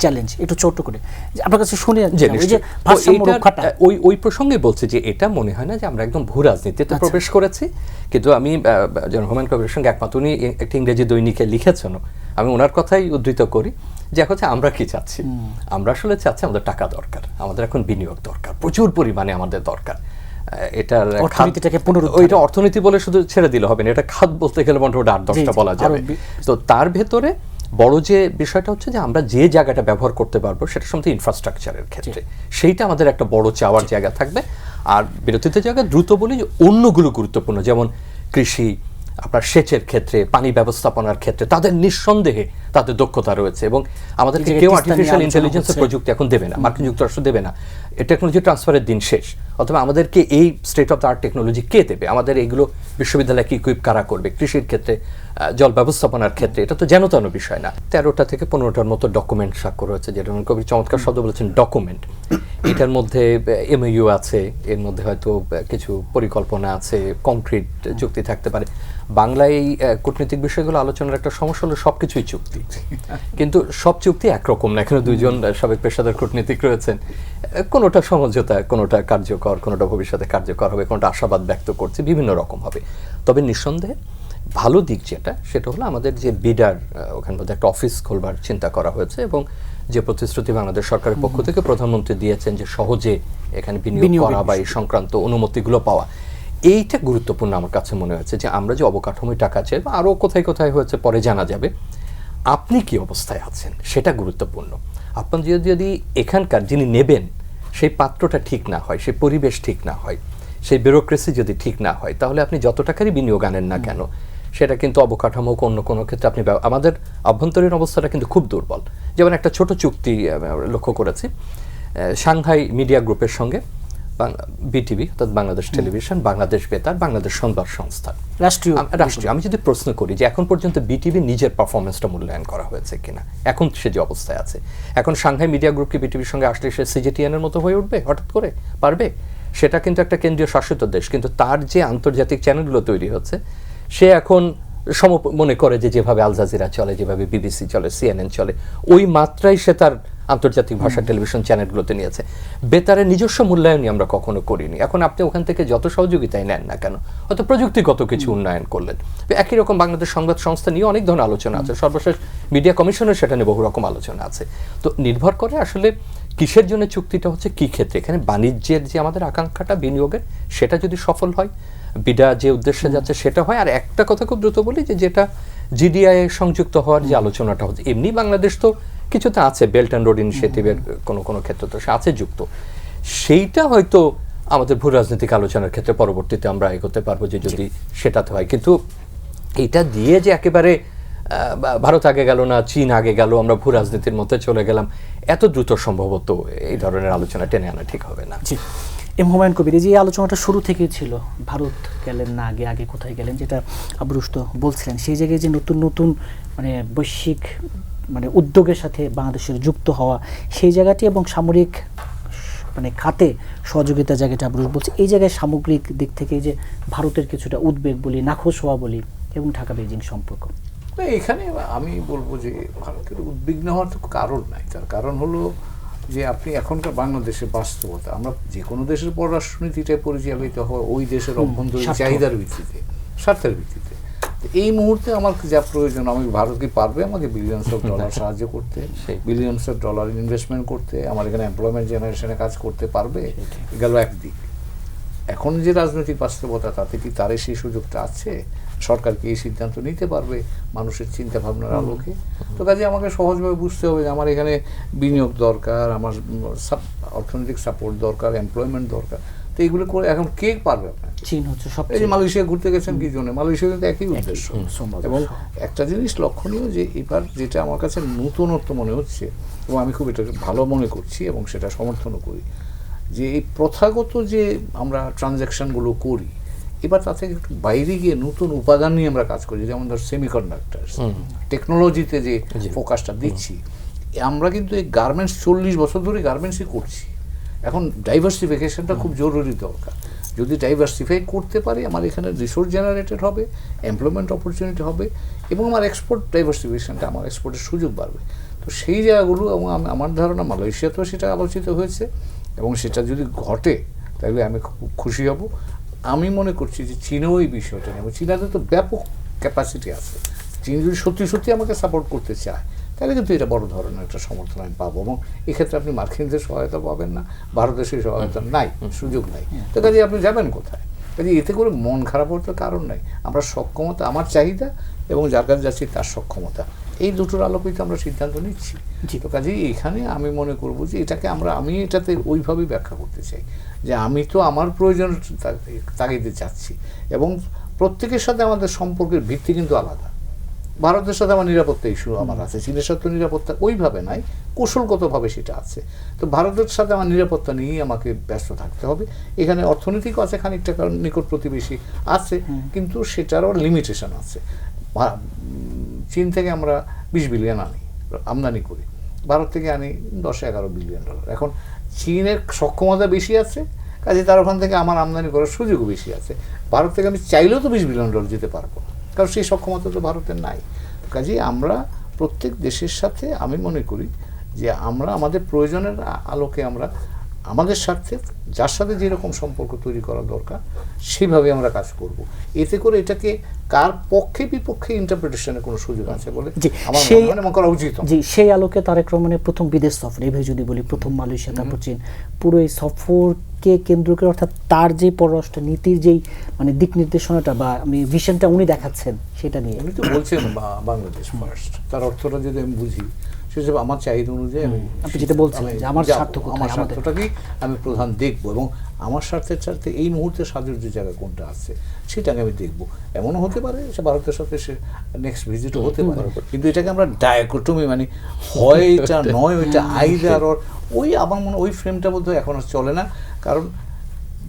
চ্যালেঞ্জ, একটু ছোট করে যে আপনার কাছে শুনে যে যাবো, এই যে ভারসাম্য রক্ষাটা। ওই প্রসঙ্গে বলছি যে এটা মনে হয় না যে আমরা একদম ভূ রাজনীতিতে প্রবেশ করেছি, কিন্তু আমি হুমায়ুন কবিরের সঙ্গে একমাত্র উনি একটি ইংরেজি দৈনিকে লিখেছেন, আমি ওনার কথাই উদ্ধৃত করি যে হচ্ছে আমরা কি চাচ্ছি, আমরা আসলে চাচ্ছি আমাদের টাকা দরকার, আমাদের এখন বিনিয়োগ দরকার, প্রচুর পরিমাণে আমাদের দরকার। এটার অর্থনীতিটাকে পুনরুদ্ধার। ওইটা অর্থনীতি বলে শুধু ছেড়ে দিলে হবে না, এটা খাত বলতে গেলে মোটামুটি 8-10টা বলা যাবে। তো তার ভেতরে বড় যে বিষয়টা হচ্ছে যে আমরা যে জায়গাটা ব্যবহার করতে পারবো সেটা সম্বন্ধে ইনফ্রাস্ট্রাকচারের ক্ষেত্রে সেইটা আমাদের একটা বড় চাওয়ার জায়গা থাকবে। আর বিরতিতে জায়গা দ্রুত বলি যে অন্যগুলো গুরুত্বপূর্ণ, যেমন কৃষি, আপনার সেচের ক্ষেত্রে, পানি ব্যবস্থাপনার ক্ষেত্রে তাদের নিঃসন্দেহে তাদের দক্ষতা রয়েছে এবং আমাদেরকে কেউ আর্টিফিশিয়াল ইন্টেলিজেন্সের প্রযুক্তি এখন দেবে না, মার্কিন যুক্তরাষ্ট্র দেবে না, টেকনোলজি ট্রান্সফারের দিন শেষ। অথবা আমাদেরকে এই state of the art technology কে দেবে, আমাদের এইগুলো বিশ্ববিদ্যালয়কে ইকুইপ কারা করবে, কৃষির ক্ষেত্রে, জল ব্যবস্থাপনার ক্ষেত্রে, এটা তো যেন তেন বিষয় না। 13টা থেকে 15টার মতো ডকুমেন্ট স্বাক্ষর হয়েছে, যেটা কবি চমৎকার শব্দ বলেছেন ডকুমেন্ট। এটার মধ্যে এমইউ আছে, এর মধ্যে হয়তো কিছু পরিকল্পনা আছে, কংক্রিট চুক্তি থাকতে পারে। বাংলায় এই কূটনৈতিক বিষয়গুলো আলোচনার একটা সমস্যা হলো সবকিছুই চুক্তি, কিন্তু সব চুক্তি একরকম না। এখানে দুইজন সাবেক পেশাদার কূটনীতিক রয়েছেন, কোনোটা সমঝোতা, কোনোটা কার্যকর, কোনোটা ভবিষ্যতে কার্যকর হবে, কোনোটা আশাবাদ ব্যক্ত করছে, বিভিন্ন রকম হবে। তবে নিঃসন্দেহে ভালো দিক যেটা, সেটা হলো আমাদের যে বিডার, ওখানে মধ্যে একটা অফিস খোলবার চিন্তা করা হয়েছে এবং যে প্রতিশ্রুতি বাংলাদেশ সরকারের পক্ষ থেকে প্রধানমন্ত্রী দিয়েছেন যে সহজে এখানে বিনিয়োগ করা বা এই সংক্রান্ত অনুমতিগুলো পাওয়া, এইটা গুরুত্বপূর্ণ আমার কাছে মনে হয়েছে। যে আমরা যে অবকাঠামোয় টাকা চাই বা আরও কোথায় কোথায় হয়েছে পরে জানা যাবে, আপনি কি অবস্থায় আছেন সেটা গুরুত্বপূর্ণ। আপনি যদি এখানকার যিনি নেবেন সেই পাত্রটা ঠিক না হয়, সেই পরিবেশ ঠিক না হয়, সেই ব্যুরোক্রেসি যদি ঠিক না হয়, তাহলে আপনি যত টাকারই বিনিয়োগ আনেন না কেন সেটা কিন্তু অবকাঠামো অন্য কোনো ক্ষেত্রে আপনি আমাদের অভ্যন্তরীণ অবস্থাটা কিন্তু খুব দুর্বল। যেমন একটা ছোট চুক্তি লক্ষ্য করেছি সাংহাই মিডিয়া গ্রুপের সঙ্গে, বিটিভি অর্থাৎ বাংলাদেশ টেলিভিশন, বাংলাদেশ বেতার, বাংলাদেশ সংবাদ সংস্থা, রাষ্ট্রীয়। আমি যদি প্রশ্ন করি যে এখন পর্যন্ত বিটিভি নিজের পারফরমেন্সটা মূল্যায়ন করা হয়েছে কিনা, এখন সে যে অবস্থায় আছে, এখন সাংহাই মিডিয়া গ্রুপকে বিটিভির সঙ্গে আসলে সে সিজিটিএনের মতো হয়ে উঠবে হঠাৎ করে, পারবে? সেটা কিন্তু একটা কেন্দ্রীয় শাসিত দেশ, কিন্তু তার যে আন্তর্জাতিক চ্যানেলগুলো তৈরি হচ্ছে সে এখন মনে করে যে যেভাবে আল জাজিরা চলে, যেভাবে বিবিসি চলে, সিএনএন চলে, ওই মাত্রায় সে তার আন্তর্জাতিক ভাষার টেলিভিশন চ্যানেলগুলোতে নিয়েছে। বেতারের নিজস্ব মূল্যায়নই আমরা কখনো করিনি। এখন আপনি ওখান থেকে যত সহযোগিতায় নেন না কেন, হয়তো প্রযুক্তিগত কিছু উন্নয়ন করলেন, একই রকম বাংলাদেশ সংবাদ সংস্থা নিয়ে অনেক ধরনের আলোচনা আছে, সর্বশেষ মিডিয়া কমিশনের সেটা নিয়ে বহু রকম আলোচনা আছে। তো নির্ভর করে আসলে কিসের জন্য চুক্তিটা হচ্ছে, কি ক্ষেত্রে। এখানে বাণিজ্যের যে আমাদের আকাঙ্ক্ষাটা বিনিয়োগের, সেটা যদি সফল হয়, বিডা যে উদ্দেশ্যে যাচ্ছে সেটা হয়। আর একটা কথা খুব দ্রুত বলি যে যেটা জিডিআই সংযুক্ত হওয়ার যে আলোচনাটা হচ্ছে, এমনি বাংলাদেশ তো কিছুতে আছে, বেল্ট অ্যান্ড রোড ইনিশিয়েটিভের কোনো কোনো ক্ষেত্রে তো সে আছে যুক্ত, সেইটা হয়তো আমাদের ভূ রাজনৈতিক আলোচনার ক্ষেত্রে পরবর্তীতে আমরা এগোতে পারবো যে যদি সেটাতে হয়। কিন্তু এটা দিয়ে যে একেবারে ভারত আগে গেল না, চীন আগে গেল, আমরা ভূ রাজনীতির মধ্যে চলে গেলাম, এত দ্রুত সম্ভবত এই ধরনের আলোচনা টেনে আনা ঠিক হবে না। হুমায়ুন কবির, যে আলোচনাটা শুরু থেকেই ছিল, ভারত গেলেন না আগে, আগে কোথায় গেলেন, যেটা আবরুষ্ট বলছিলেন, সেই জায়গায় যে নতুন নতুন মানে বৈশ্বিক মানে উদ্যোগের সাথে বাংলাদেশের যুক্ত হওয়া, সেই জায়গাটি এবং সামরিক মানে খাতে সহযোগিতার জায়গাটা আবরুষ বলছে, এই জায়গায় সামগ্রিক দিক থেকে যে ভারতের কিছুটা উদ্বেগ বলি, নাখোশ হওয়া বলি, এবং ঢাকা বেইজিং সম্পর্ক, এখানে আমি বলবো যে ভারতের উদ্বিগ্ন হওয়ার তো কারণ নাই। তার কারণ হলো যে আপনি এখনকার বাংলাদেশের বাস্তবতা, আমরা যে কোনো দেশের পররাষ্ট্রনীতিটাই পরিচালিত হয় ওই দেশের অভ্যন্তরীণ চাহিদার ভিত্তিতে, স্বার্থের ভিত্তিতে। এই মুহূর্তে আমার যা প্রয়োজন, আমি ভারত কি পারবে আমাকে বিলিয়নস অফ ডলার সাহায্য করতে, বিলিয়নস অফ ডলার ইনভেস্টমেন্ট করতে, আমার এখানে এমপ্লয়মেন্ট জেনারেশনে কাজ করতে পারবে? গেল একদিক। এখন যে রাজনৈতিক বাস্তবতা, তাতে কি তার সেই সুযোগটা আছে? সরকার কি এই সিদ্ধান্ত নিতে পারবে মানুষের চিন্তা ভাবনার আলোকে? তো কাজে আমাকে সহজভাবে বুঝতে হবে যে আমার এখানে বিনিয়োগ দরকার, আমার অর্থনৈতিক সাপোর্ট দরকার, এমপ্লয়মেন্ট দরকার। তো এইগুলো করে এখন কে পারবে? আপনার চীন হচ্ছে সব। এই যে মালয়েশিয়া ঘুরতে গেছেন কি জন্য? মালয়েশিয়া কিন্তু একই উদ্দেশ্য। এবং একটা জিনিস লক্ষণীয় যে এবার যেটা আমার কাছে নতুনত্ব মনে হচ্ছে, এবং আমি খুব এটা ভালো মনে করছি এবং সেটা সমর্থনও করি, যে এই প্রথাগত যে আমরা ট্রানজ্যাকশনগুলো করি, এবার তাতে একটু বাইরে গিয়ে নতুন উপাদান নিয়ে আমরা কাজ করি। যেমন ধর সেমিকন্ডাক্টর টেকনোলজিতে যে ফোকাসটা দিচ্ছি, আমরা কিন্তু এই গার্মেন্টস 40 বছর ধরে গার্মেন্টসই করছি, এখন ডাইভার্সিফিকেশনটা খুব জরুরি দরকার। যদি ডাইভার্সিফাই করতে পারি, আমার এখানে রিসোর্স জেনারেটেড হবে, এমপ্লয়মেন্ট অপরচুনিটি হবে, এবং আমার এক্সপোর্ট ডাইভার্সিফিকেশনটা, আমার এক্সপোর্টের সুযোগ বাড়বে। তো সেই জায়গাগুলো, এবং আমার ধারণা মালয়েশিয়াতেও সেটা আলোচিত হয়েছে, এবং সেটা যদি ঘটে তাহলে আমি খুব খুশি হব। আমি মনে করছি যে চীনেও এই বিষয়টা নেই, চীনাতে তো ব্যাপক ক্যাপাসিটি আছে। চীন যদি সত্যি সত্যি আমাকে সাপোর্ট করতে চায় তাহলে কিন্তু এটা বড় ধরনের একটা সমর্থন আমি পাবো, এবং এক্ষেত্রে আপনি মার্কিনদের সহায়তা পাবেন না, ভারতের সেই সহায়তা নাই, সুযোগ নাই। তো কাজে আপনি যাবেন কোথায়? কাজে এতে করে মন খারাপ হওয়ার তো কারণ নাই। আমরা সক্ষমতা, আমার চাহিদা এবং যার কাছে যাচ্ছি তার সক্ষমতা, এই দুটোর আলোকিত আমরা সিদ্ধান্ত নিচ্ছি। তো কাজেই এখানে আমি মনে করব যে এটাকে আমি এটাতে ওইভাবেই ব্যাখ্যা করতে চাই যে আমি তো আমার প্রয়োজন তাগিদে চাচ্ছি, এবং প্রত্যেকের সাথে আমাদের সম্পর্কের ভিত্তি কিন্তু আলাদা। ভারতের সাথে আমার নিরাপত্তা ইস্যু আমার আছে, চীনের সাথে নিরাপত্তা ওইভাবে নাই, কৌশলগতভাবে সেটা আছে। তো ভারতের সাথে আমার নিরাপত্তা নিয়েই আমাকে ব্যস্ত থাকতে হবে। এখানে অর্থনৈতিক আছে, খানিকটা কারণ নিকট প্রতিবেশী আছে, কিন্তু সেটারও লিমিটেশন আছে। চীন থেকে আমরা 20 বিলিয়ন আমদানি করি, ভারত থেকে আনি 10-11 বিলিয়ন ডলার। এখন চীনের সক্ষমতা বেশি আছে, কাজে তার ওখান থেকে আমার আমদানি করার সুযোগও বেশি আছে। ভারত থেকে আমি চাইলেও তো 20 বিলিয়ন ডলার যেতে পারবো, কারণ সেই সক্ষমতা তো ভারতের নাই। কাজেই আমরা প্রত্যেক দেশের সাথে আমি মনে করি যে আমরা আমাদের প্রয়োজনের আলোকে আমরা আমাদের স্বার্থে যার সাথে যেরকম সম্পর্ক তৈরি করা দরকার সেভাবে আমরা কাজ করব। এতে করে এটাকে কার পক্ষে বিপক্ষে ইন্টারপ্রিটেশনের কোনো সুযোগ আছে বলে আমার মনে হয় করা উচিত। জি, সেই আলোকে তারেক রহমানের প্রথম বিদেশ সফর, এভাবে যদি বলি, প্রথম মালয়েশিয়া, তারপর চীন, পুরো এই সফরকে কেন্দ্র করে, অর্থাৎ তার যে পররাষ্ট্র নীতির যেই মানে দিক নির্দেশনাটা বা ভিশনটা উনি দেখাচ্ছেন সেটা নিয়ে উনি তো বলছেন বাংলাদেশ ফার্স্ট, তার অর্থটা যদি আমি বুঝি সেসব আমার চাহিদা অনুযায়ী আপনি যেটা বলছেন যে আমার স্বার্থ কোথায়, আমার স্বার্থটাকেই আমি প্রধান দেখব, এবং আমার স্বার্থের স্বার্থে এই মুহূর্তে সাজুর্য জায়গা কোনটা আছে সেটাকে আমি দেখব। এমনও হতে পারে সে ভারতের সাথে সে নেক্সট ভিজিটও হতে পারে, কিন্তু এটাকে আমরা ডায়াকোটমি মানে হয় এটা নয় ওইটা আইদার অর, ওই আমার মনে ওই ফ্রেমটা বোধ হয় এখন আর চলে না। কারণ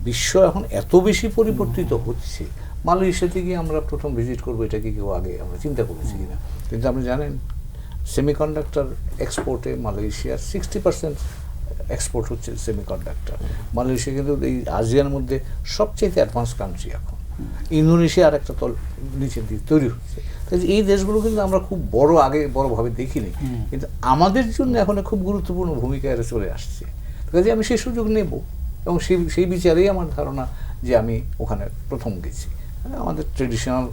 বিশ্ব এখন এত বেশি পরিবর্তিত হচ্ছে। মালয়েশিয়াতে গিয়ে আমরা প্রথম ভিজিট করবো, এটা কি কেউ আগে আমরা চিন্তা করেছি কিনা? কিন্তু আপনি জানেন সেমিকন্ডাক্টর এক্সপোর্টে মালয়েশিয়ার 60% এক্সপোর্ট হচ্ছে সেমিকন্ডাক্টর। মালয়েশিয়া কিন্তু এই আসিয়ার মধ্যে সবচেয়ে অ্যাডভান্স কান্ট্রি এখন। ইন্দোনেশিয়া আর একটা নিচের দিকে তৈরি হচ্ছে। এই দেশগুলো কিন্তু আমরা খুব বড়ভাবে দেখিনি, কিন্তু আমাদের জন্য এখন খুব গুরুত্বপূর্ণ ভূমিকা এরা চলে আসছে। কাজে আমি সেই সুযোগ নেব, এবং সেই বিচারেই আমার ধারণা যে আমি ওখানে প্রথম গেছি। আমাদের ট্রেডিশনাল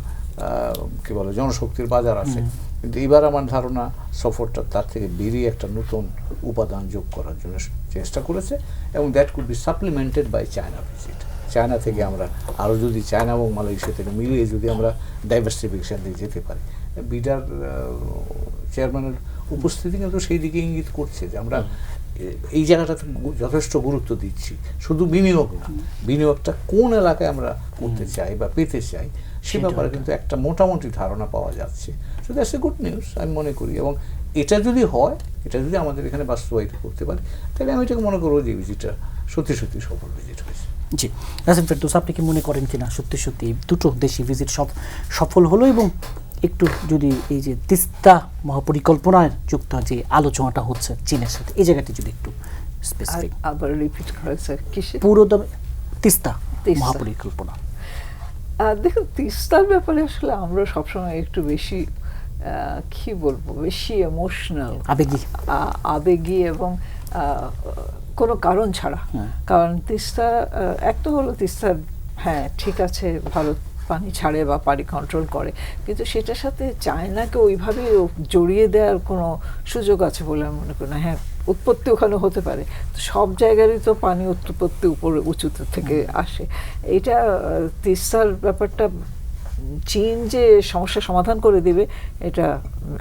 কি বলে জনশক্তির বাজার আছে, কিন্তু এবার আমার ধারণা সফরটা তার থেকে বেরিয়ে একটা নতুন উপাদান যোগ করার জন্য চেষ্টা করেছে, এবং that could be supplemented by China visit. China থেকে আমরা আরও যদি চায়না এবং মালয়েশিয়া থেকে মিলিয়ে যদি আমরা ডাইভার্সিফিকেশন দিয়ে যেতে পারি, বিডার চেয়ারম্যানের উপস্থিতি কিন্তু সেই দিকে ইঙ্গিত করছে যে আমরা এই জায়গাটাতে যথেষ্ট গুরুত্ব দিচ্ছি। শুধু বিনিয়োগ না, বিনিয়োগটা কোন এলাকায় আমরা করতে চাই বা পেতে চাই সে ব্যাপারে কিন্তু একটা মোটামুটি ধারণা পাওয়া যাচ্ছে। So that's a good news আমি মনে করি, এবং এটা যদি হয়, এটা যদি আমাদের এখানে বাস্তবায়িত করতে পারি, তাহলে আমি এটাকে মনে করবো যে ভিজিটটা সত্যি সত্যি সফল ভিজিট হয়েছে। জি, নাসিম ফেরদৌস, আপনি কি মনে করেন কিনা সত্যি সত্যি দুটো দেশি ভিজিট সফল হলো? এবং একটু যদি এই যে তিস্তা মহাপরিকল্পনার যুক্ত যে আলোচনাটা হচ্ছে চীনের সাথে, এই জায়গাটি যদি একটু স্পেসিফিক আবার রিপিট করেন স্যার, কিসে? পুরো তিস্তা মহাপরিকল্পনা। দেখুন, তিস্তার ব্যাপারে আসলে আমরা সবসময় একটু বেশি কি বলবো, বেশি ইমোশনাল, আবেগী এবং কোনো কারণ ছাড়া। কারণ তিস্তা একটা হলো তিস্তা, হ্যাঁ ঠিক আছে, ভারত পানি ছাড়ে বা পানি কন্ট্রোল করে, কিন্তু সেটার সাথে চায়নাকে ওইভাবে জড়িয়ে দেওয়ার কোনো সুযোগ আছে বলে আমি মনে করি না। হ্যাঁ, উৎপত্তি ওখানে হতে পারে, তো সব জায়গারই তো পানি উৎপত্তি উপরে উঁচুতে থেকে আসে। এইটা তিস্তার ব্যাপারটা চীন যে সমস্যার সমাধান করে দিবে এটা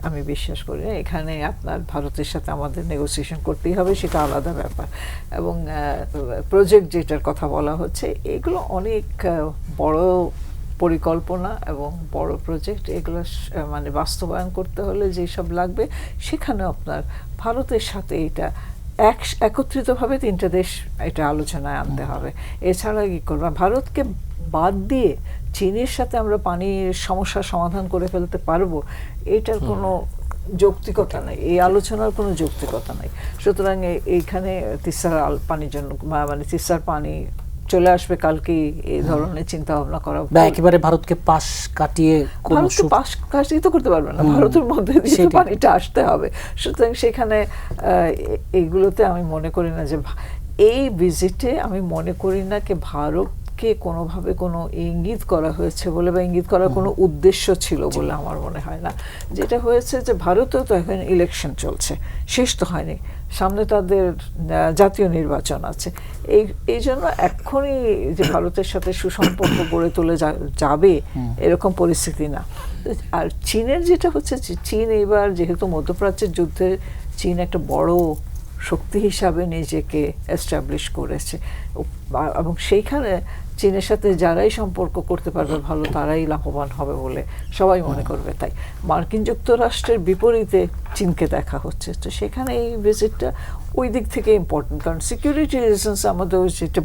আমি বিশ্বাস করি না। এখানে আপনার ভারতের সাথে আমাদের নেগোসিয়েশন করতেই হবে, সেটা আলাদা ব্যাপার। এবং প্রজেক্ট যেটার কথা বলা হচ্ছে, এগুলো অনেক বড় পরিকল্পনা এবং বড় প্রজেক্ট। এগুলো মানে বাস্তবায়ন করতে হলে যেসব লাগবে, সেখানে আপনার ভারতের সাথে এটা একত্রিতভাবে তিনটা দেশ এটা আলোচনায় আনতে হবে। এছাড়া কী করবে, ভারতকে বাদ দিয়ে চীনের সাথে আমরা পানির সমস্যার সমাধান করে ফেলতে পারবো, এটার কোনো যৌক্তিকতা নাই, এই আলোচনার কোনো যৌক্তিকতা নাই। সুতরাং এইখানে তিস্তার পানির জন্য মানে তিস্তার পানি চলে আসবে কালকেই এই ধরনের চিন্তা ভাবনা করা, বা একেবারে ভারতকে পাশ কাটিয়ে ভারতকে পাশ কাটিয়ে তো করতে পারবে না, ভারতের মধ্যে দিয়ে পানিটা আসতে হবে। সুতরাং সেখানে এইগুলোতে আমি মনে করি না যে এই ভিজিটে আমি মনে করি না কি ভারতকে কোনোভাবে কোনো ইঙ্গিত করা হয়েছে বলে বা ইঙ্গিত করার কোনো উদ্দেশ্য ছিল বলে আমার মনে হয় না। যেটা হয়েছে যে ভারতেও তো এখন ইলেকশন চলছে, শেষ তো হয়নি, সামনে তাদের জাতীয় নির্বাচন আছে। এই জন্য এখনই যে ভারতের সাথে সুসম্পর্ক গড়ে তোলে যাবে এরকম পরিস্থিতি না। আর চীনের যেটা হচ্ছে, চীন এবার যেহেতু মধ্যপ্রাচ্যের যুদ্ধে চীন একটা বড় শক্তি হিসাবে নিজেকে এস্টাবলিশ করেছে, এবং সেইখানে চীনের সাথে যারাই সম্পর্ক করতে পারবে ভালো তারাই লাভবান হবে বলে সবাই মনে করবে। তাই মার্কিন যুক্তরাষ্ট্রের বিপরীতে চীনকে দেখা হচ্ছে। তো সেখানে এই ভিজিটটা ওই দিক থেকে ইম্পর্টেন্ট, কারণ সিকিউরিটি রিজনস আমাদের যেটা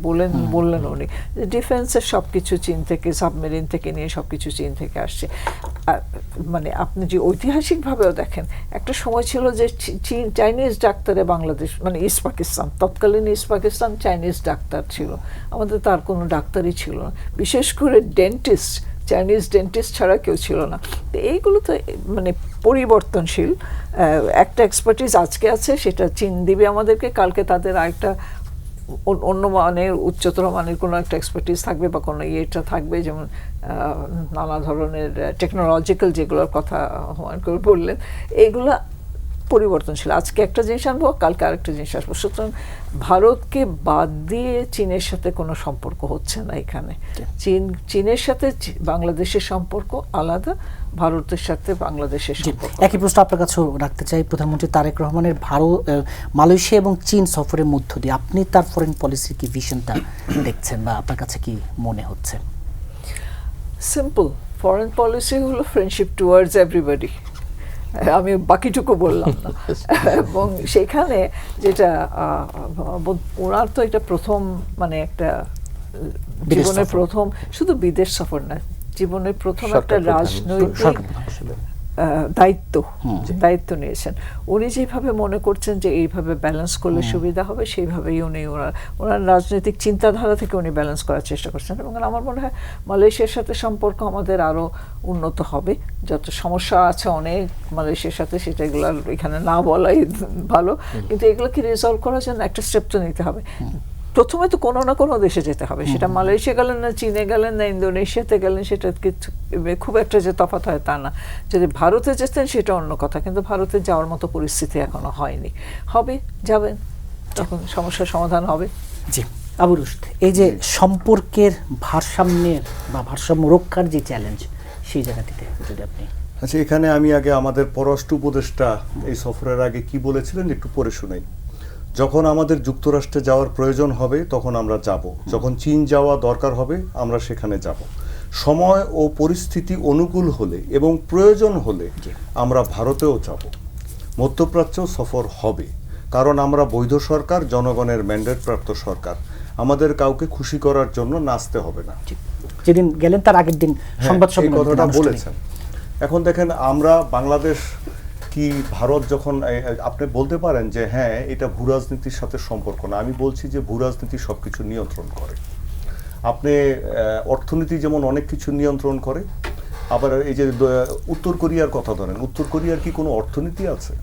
বললেন উনি, ডিফেন্সের সব কিছু চীন থেকে, সাবমেরিন থেকে নিয়ে সব কিছু চীন থেকে আসছে। মানে আপনি যে ঐতিহাসিকভাবেও দেখেন, একটা সময় ছিল যে চাইনিজ ডাক্তারে বাংলাদেশ, মানে ইস্ট পাকিস্তান, তৎকালীন ইস্ট পাকিস্তান চাইনিজ ডাক্তার ছিল, আমাদের তার কোনো ডাক্তারই ছিল না, বিশেষ করে ডেন্টিস্ট, চাইনিজ ডেন্টিস্ট ছাড়া কেউ ছিল না। তো এইগুলো তো মানে পরিবর্তনশীল। একটা এক্সপার্টিস আজকে আছে, সেটা চীন দিবে আমাদেরকে, কালকে তাদের আরেকটা অন্য মানের উচ্চতর মানের কোনো একটা এক্সপার্টিস থাকবে বা কোনো ইয়েটা থাকবে, যেমন নানা ধরনের টেকনোলজিক্যাল যেগুলোর কথা হুমায়ুন কবির বললেন, এইগুলো পরিবর্তনশীল। আজকে একটা জিনিস আনবো, কালকে আরেকটা জিনিস আসবো। সুতরাং ভারতকে বাদ দিয়ে চীনের সাথে কোনো সম্পর্ক হচ্ছে না এখানে। চীনের সাথে বাংলাদেশের সম্পর্ক আলাদা, ভারতের সাথে বাংলাদেশের সম্পর্ক। একই প্রশ্ন আপনার কাছে রাখতে চাই, প্রধানমন্ত্রী তারেক রহমানের মালয়েশিয়া এবং চীন সফরের মধ্য দিয়ে আপনি তার ফরেন পলিসির কি ভিশনটা দেখছেন বা আপনার কাছে কি মনে হচ্ছে? সিম্পল, ফরেন পলিসি হলো ফ্রেন্ডশিপ টুয়ার্ডস এভরিবডি, আমি বাকিটুকু বললাম না। এবং সেখানে যেটা ওনার তো এটা প্রথম, মানে একটা জীবনের প্রথম, শুধু বিদেশ সফর না, জীবনের প্রথম একটা রাজনৈতিক দায়িত্ব নিয়েছেন। উনি যেভাবে মনে করছেন যে এইভাবে ব্যালেন্স করলে সুবিধা হবে, সেইভাবেই উনি ওনার রাজনৈতিক চিন্তাধারা থেকে উনি ব্যালেন্স করার চেষ্টা করছেন। এবং আমার মনে হয় মালয়েশিয়ার সাথে সম্পর্ক আমাদের আরও উন্নত হবে। যত সমস্যা আছে অনেক মালয়েশিয়ার সাথে, সেটা এগুলো এখানে না বলাই ভালো, কিন্তু এগুলোকে রিজলভ করার জন্য একটা স্টেপ তো নিতে হবে। প্রথমে তো কোনো না কোনো দেশে যেতে হবে, সেটা মালয়েশিয়া গেলেন না, চীনে গেলেন না, ইন্দোনেশিয়াতে গেলেন, সেটা খুব একটা যে তফাৎ হয় তা না। যদি ভারতে যেতেন সেটা অন্য কথা, কিন্তু ভারতে যাওয়ার মতো পরিস্থিতি এখনো হয়নি। হবে, যাবেন, তখন সমস্যার সমাধান হবে। জি আবু রুশদ, এই যে সম্পর্কের ভারসাম্যের বা ভারসাম্য রক্ষার যে চ্যালেঞ্জ, সেই জায়গাটিতে যদি আপনি। আচ্ছা, এখানে আমি আগে আমাদের পররাষ্ট্র উপদেষ্টা এই সফরের আগে কি বলেছিলেন একটু পড়ে শুনাই। যখন আমাদের যুক্তরাষ্ট্রে যাওয়ার প্রয়োজন হবে তখন আমরা যাব, যখন চীন যাওয়া দরকার হবে আমরা সেখানে যাব, সময় ও পরিস্থিতি অনুকূল হলে এবং প্রয়োজন হলে আমরা ভারতেও যাব, মধ্যপ্রাচ্যেও সফর হবে, কারণ আমরা বৈধ সরকার, জনগণের ম্যান্ডেট প্রাপ্ত সরকার, আমাদের কাউকে খুশি করার জন্য নাচতে হবে না। যেদিন গেলেন তার আগের দিন সংবাদ সম্মেলনে এই কথাটা বলেছেন। এখন দেখেন, আমরা বাংলাদেশ কি ভারত যখন আপনি বলতে পারেন যে হ্যাঁ এটা ভূরাজনীতির সাথে সম্পর্ক না, আমি বলছি যে ভূরাজনীতি সবকিছু নিয়ন্ত্রণ করে। আপনি অর্থনীতি যেমন অনেক কিছু নিয়ন্ত্রণ করে, আবার এই যে উত্তর কোরিয়ার কথা ধরেন, উত্তর কোরিয়ার কি কোনো অর্থনীতি আছে?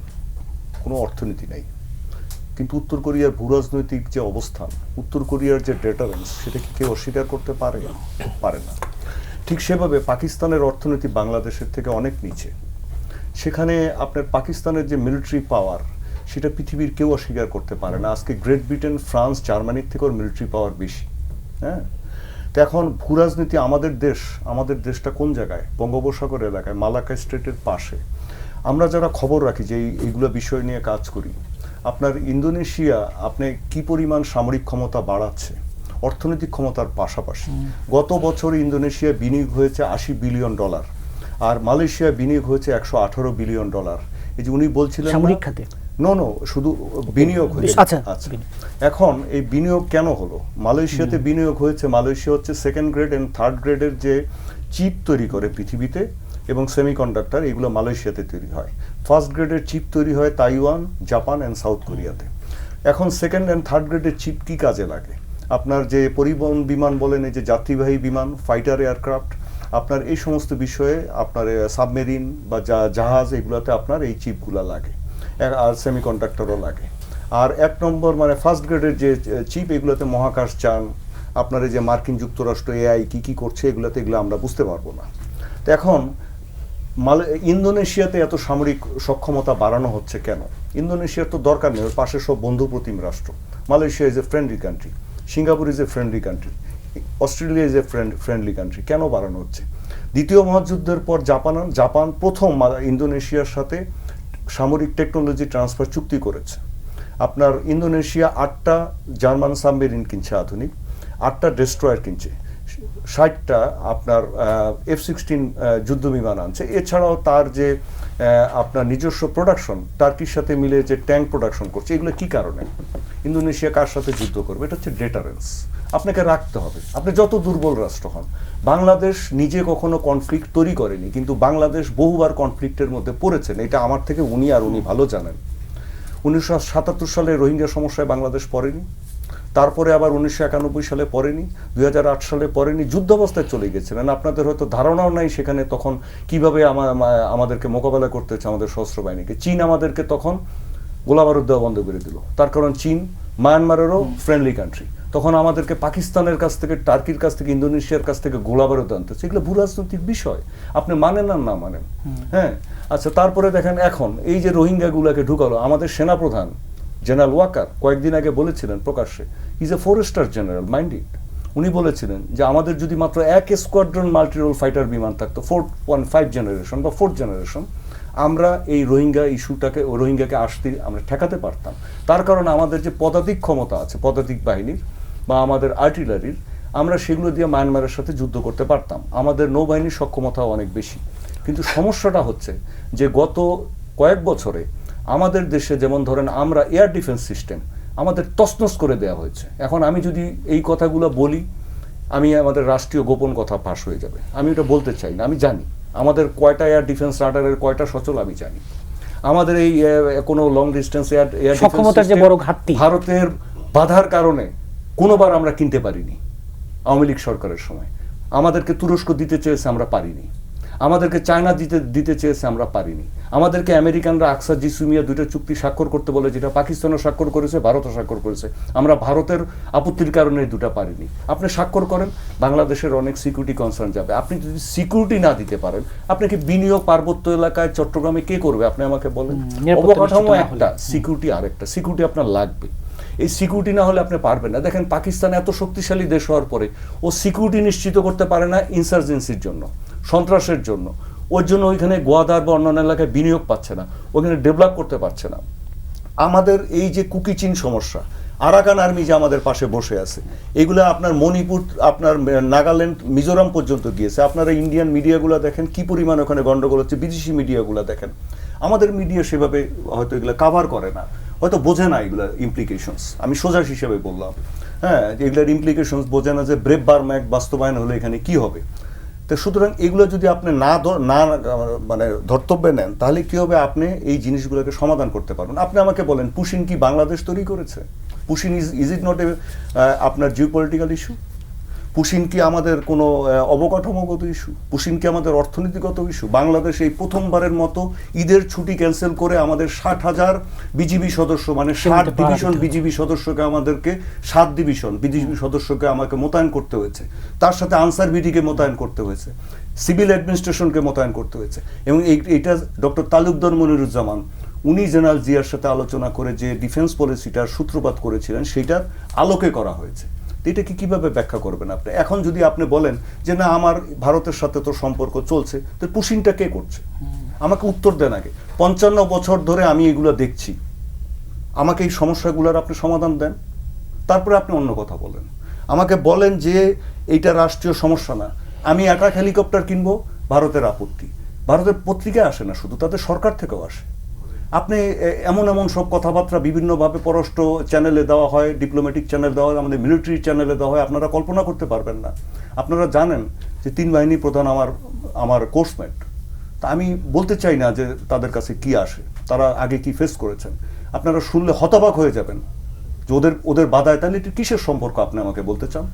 কোনো অর্থনীতি নেই, কিন্তু উত্তর কোরিয়ার ভূরাজনৈতিক যে অবস্থান, উত্তর কোরিয়ার যে ডেটারেন্স, সেটা কি কেউ অস্বীকার করতে পারে না। ঠিক সেভাবে পাকিস্তানের অর্থনীতি বাংলাদেশের থেকে অনেক নিচে। সেখানে আপনার পাকিস্তানের যে মিলিটারি পাওয়ার, সেটা পৃথিবীর কেউ অস্বীকার করতে পারে না। আজকে গ্রেট ব্রিটেন, ফ্রান্স, জার্মানির থেকেও মিলিটারি পাওয়ার বেশি। হ্যাঁ, তো এখন ভূরাজনীতি, আমাদের দেশটা কোন জায়গায়? বঙ্গোপসাগর এলাকায়, মালাক্কা স্ট্রেটের পাশে। আমরা যারা খবর রাখি, যে এইগুলো বিষয় নিয়ে কাজ করি, আপনার ইন্দোনেশিয়া আপনি কি পরিমাণ সামরিক ক্ষমতা বাড়াচ্ছে অর্থনৈতিক ক্ষমতার পাশাপাশি। গত বছর ইন্দোনেশিয়া বিনিয়োগ হয়েছে $80 বিলিয়ন, আর মালয়েশিয়া বিনিয়োগ হয়েছে $118 বিলিয়ন। এই যে উনি বলছিলেন সামরিক খাতে, নো শুধু বিনিয়োগ হয়েছে। আচ্ছা, এখন এই বিনিয়োগ কেন হলো? মালয়েশিয়াতে বিনিয়োগ হয়েছে, মালয়েশিয়া হচ্ছে সেকেন্ড গ্রেড এন্ড থার্ড গ্রেডের যে চিপ তৈরি করে পৃথিবীতে, এবং সেমিকন্ডাক্টর এগুলো মালয়েশিয়াতে তৈরি হয়। ফার্স্ট গ্রেডের চিপ তৈরি হয় তাইওয়ান, জাপান অ্যান্ড সাউথ কোরিয়াতে। এখন সেকেন্ড অ্যান্ড থার্ড গ্রেডের চিপ কী কাজে লাগে? আপনার যে পরিবহন বিমান বলেন, এই যে যাত্রীবাহী বিমান, ফাইটার এয়ারক্রাফট, আপনার এই সমস্ত বিষয়ে আপনার সাবমেরিন বা জাহাজ এগুলোতে আপনার এই চিপগুলো লাগে, আর সেমিকন্ডাক্টরও লাগে। আর এক নম্বর মানে ফার্স্ট গ্রেডের যে চিপ, এগুলোতে মহাকাশযান, আপনার এই যে মার্কিন যুক্তরাষ্ট্র এআই কী করছে এগুলোতে, এগুলো আমরা বুঝতে পারবো না। তো এখন ইন্দোনেশিয়াতে এত সামরিক সক্ষমতা বাড়ানো হচ্ছে কেন? ইন্দোনেশিয়ার তো দরকার নেই, ওর পাশে সব বন্ধুপ্রতিম রাষ্ট্র। Malaysia is a friendly country, Singapore is a friendly country, Australia is a friendly country. কেন বাড়ানো হচ্ছে? দ্বিতীয় মহাযুদ্ধের পর জাপান প্রথম ইন্দোনেশিয়ার সাথে সামরিক টেকনোলজি ট্রান্সফার চুক্তি করেছে। আপনার ইন্দোনেশিয়া 8টা জার্মান সাবমেরিন কিনছে আধুনিক, 8টা ডেস্ট্রয়ার কিনছে, 60টা আপনার F-16 যুদ্ধ বিমান আনছে। এছাড়াও তার যে আপনার নিজস্ব প্রোডাকশন, টার্কির সাথে মিলে যে ট্যাঙ্ক প্রোডাকশন করছে, এগুলো কি কারণে? ইন্দোনেশিয়া কার সাথে যুদ্ধ করবে? এটা হচ্ছে ডেটারেন্স। আপনাকে রাখতে হবে, আপনি যত দুর্বল রাষ্ট্র হন। বাংলাদেশ নিজে কখনো কনফ্লিক্ট তৈরি করেনি, কিন্তু বাংলাদেশ বহুবার কনফ্লিক্টের মধ্যে পড়েছেন, এটা আমার থেকে উনি ভালো জানেন। 1977 সালে রোহিঙ্গা সমস্যায় বাংলাদেশ পড়েনি, তারপরে আবার 1991 সালে পড়েনি, 2008 সালে পড়েনি, যুদ্ধাবস্থায় চলে গেছিলেন। আপনাদের হয়তো ধারণাও নাই সেখানে তখন কিভাবে আমাদেরকে মোকাবেলা করতে হচ্ছে আমাদের সশস্ত্র বাহিনীকে। চীন আমাদেরকে তখন গোলাবারুদ দেওয়া বন্ধ করে দিল, তার কারণ চীন মায়ানমারেরও ফ্রেন্ডলি কান্ট্রি। তখন আমাদেরকে পাকিস্তানের কাছ থেকে, টার্কির কাছ থেকে, ইন্দোনেশিয়ার কাছ থেকে গোলাবারুদ আনতে হচ্ছে। এগুলো ভূরাজনৈতিক বিষয়, আপনি মানেন আর না মানেন। হ্যাঁ, আচ্ছা, তারপরে দেখেন এখন এই যে রোহিঙ্গাগুলোকে ঢুকালো, আমাদের সেনাপ্রধান জেনারেল ওয়াকার কয়েকদিন আগে বলেছিলেন প্রকাশ্যে, is a four star general, mind it. উনি বলেছিলেন যে আমাদের যদি মাত্র 1 স্কোয়াড্রন মাল্টিরোল ফাইটার বিমান থাকতো, 4.5 জেনারেশন বা 4th জেনারেশন, আমরা এই রোহিঙ্গাকে আসতে আমরা ঠেকাতে পারতাম। তার কারণে আমাদের যে পদাতিক ক্ষমতা আছে, পদাতিক বাহিনীর বা আমাদের আর্টিলারির, আমরা সেগুলো দিয়ে মায়ানমারের সাথে যুদ্ধ করতে পারতাম। আমাদের নৌবাহিনীর সক্ষমতাও অনেক বেশি। কিন্তু সমস্যাটা হচ্ছে যে গত কয়েক বছরে আমাদের দেশে, যেমন ধরেন আমরা এয়ার ডিফেন্স সিস্টেম আমাদের তছনছ করে দেওয়া হয়েছে। এখন আমি যদি এই কথাগুলো বলি, আমাদের রাষ্ট্রীয় গোপন কথা ফাঁস হয়ে যাবে। আমি এটা বলতে চাই না, আমি জানি আমাদের কয়টা এয়ার ডিফেন্স রাডারের কয়টা সচল আমি জানি। আমাদের এই কোনো লং ডিস্টেন্স এয়ার সক্ষমতার যে বড় ঘাটতি, ভারতের বাধার কারণে কোনোবার আমরা কিনতে পারিনি। আওয়ামী লীগ সরকারের সময় আমাদেরকে তুরস্ক দিতে চেয়েছে, আমরা পারিনি। আমাদেরকে চায়না দিতে চেয়েছে, আমরা পারিনি। আমাদেরকে আমেরিকানরা আকসা জিসুমিয়া 2টা চুক্তি স্বাক্ষর করতে বলে, যেটা পাকিস্তানও স্বাক্ষর করেছে, ভারতও স্বাক্ষর করেছে। আমরা ভারতের আপত্তির কারণে 2টা পারিনি। আপনি স্বাক্ষর করেন, বাংলাদেশের অনেক সিকিউরিটি কনসার্ন যাবে। আপনি যদি সিকিউরিটি না দিতে পারেন, আপনাকে বিনিয়োগ পার্বত্য এলাকায় চট্টগ্রামে কে করবে? আপনি আমাকে বলেন। অবকাঠামো একটা, সিকিউরিটি আরেকটা। সিকিউরিটি আপনার লাগবে, এই সিকিউরিটি না হলে আপনি পারবেন না। দেখেন পাকিস্তান এত শক্তিশালী দেশ হওয়ার পরে ও সিকিউরিটি নিশ্চিত করতে পারে না ইনসার্জেন্সির জন্য, সন্ত্রাসের জন্য। ওর জন্য ওইখানে গোয়াদার বা অন্যান্য এলাকায় বিনিয়োগ পাচ্ছে না, ওইখানে ডেভেলপ করতে পারছে না। আমাদের এই যে কুকিচিন সমস্যা, আরাকান আর্মি যে আমাদের পাশে বসে আছে, এগুলো আপনার মণিপুর, আপনার নাগাল্যান্ড, মিজোরাম পর্যন্ত গিয়েছে। আপনারা ইন্ডিয়ান মিডিয়াগুলো দেখেন কি পরিমাণ ওখানে গন্ডগোল হচ্ছে, বিদেশি মিডিয়াগুলো দেখেন। আমাদের মিডিয়া সেভাবে হয়তো এগুলো কাভার করে না, হয়তো বোঝে না এগুলো ইমপ্লিকেশনস। আমি সোজা হিসেবে বললাম, হ্যাঁ, এগুলোর ইমপ্লিকেশনস বোঝে না, যে ব্রেভ বার্মা অ্যাক্ট বাস্তবায়ন হলে এখানে কি হবে। তো সুতরাং এগুলো যদি আপনি না মানে ধর্তব্যে নেন, তাহলে কি হবে? আপনি এই জিনিসগুলোকে সমাধান করতে পারবেন। আপনি আমাকে বলেন, পুশিন কি বাংলাদেশ তৈরি করেছে? Push in is it not a আপনার জিওপলিটিক্যাল ইস্যু? পুশিন কি আমাদের কোনো অবকাঠামোগত ইস্যু? পুশিন কি আমাদের অর্থনীতিগত ইস্যু? বাংলাদেশ এই প্রথমবারের মতো ঈদের ছুটি ক্যান্সেল করে আমাদের 60,000 বিজিবি সদস্য, মানে 60 ডিভিশন বিজিবি সদস্যকে, আমাদেরকে 7 ডিভিশন বিজিবি সদস্যকে আমাকে মোতায়েন করতে হয়েছে। তার সাথে আনসার বিডিকে মোতায়েন করতে হয়েছে, সিভিল অ্যাডমিনিস্ট্রেশনকে মোতায়েন করতে হয়েছে। এবং এইটা ডক্টর তালুকদার মনিরুজ্জামান, উনি জেনারেল জিয়ার সাথে আলোচনা করে যে ডিফেন্স পলিসিটার সূত্রপাত করেছিলেন, সেইটার আলোকে করা হয়েছে। এটাকে কিভাবে ব্যাখ্যা করবেন আপনি? এখন যদি আপনি বলেন যে না, আমার ভারতের সাথে তো সম্পর্ক চলছে, তো পুশিনটা কে করছে? আমাকে উত্তর দেন আগে। 55 বছর ধরে আমি এগুলো দেখছি, আমাকে এই সমস্যাগুলোর আপনি সমাধান দেন, তারপরে আপনি অন্য কথা বলেন। আমাকে বলেন যে এইটা রাষ্ট্রীয় সমস্যা না, আমি অ্যাটাক হেলিকপ্টার কিনবো, ভারতের আপত্তি। ভারতের পত্রিকায় আসে না শুধু, তাদের সরকার থেকেও আসে। আপনি এমন সব কথাবার্তা বিভিন্নভাবে পররাষ্ট্র চ্যানেলে দেওয়া হয়, ডিপ্লোম্যাটিক চ্যানেল দেওয়া হয়, আমাদের মিলিটারি চ্যানেলে দেওয়া হয়, আপনারা কল্পনা করতে পারবেন না। আপনারা জানেন যে 3 বাহিনী প্রধান আমার কোর্সমেট, তা আমি বলতে চাই না যে তাদের কাছে কি আসে, তারা আগে কি ফেস করেছেন। আপনারা শুনলে হতবাক হয়ে যাবেন যে ওদের বাধায়, তাহলে এটি কিসের সম্পর্ক আপনি আমাকে বলতে চান?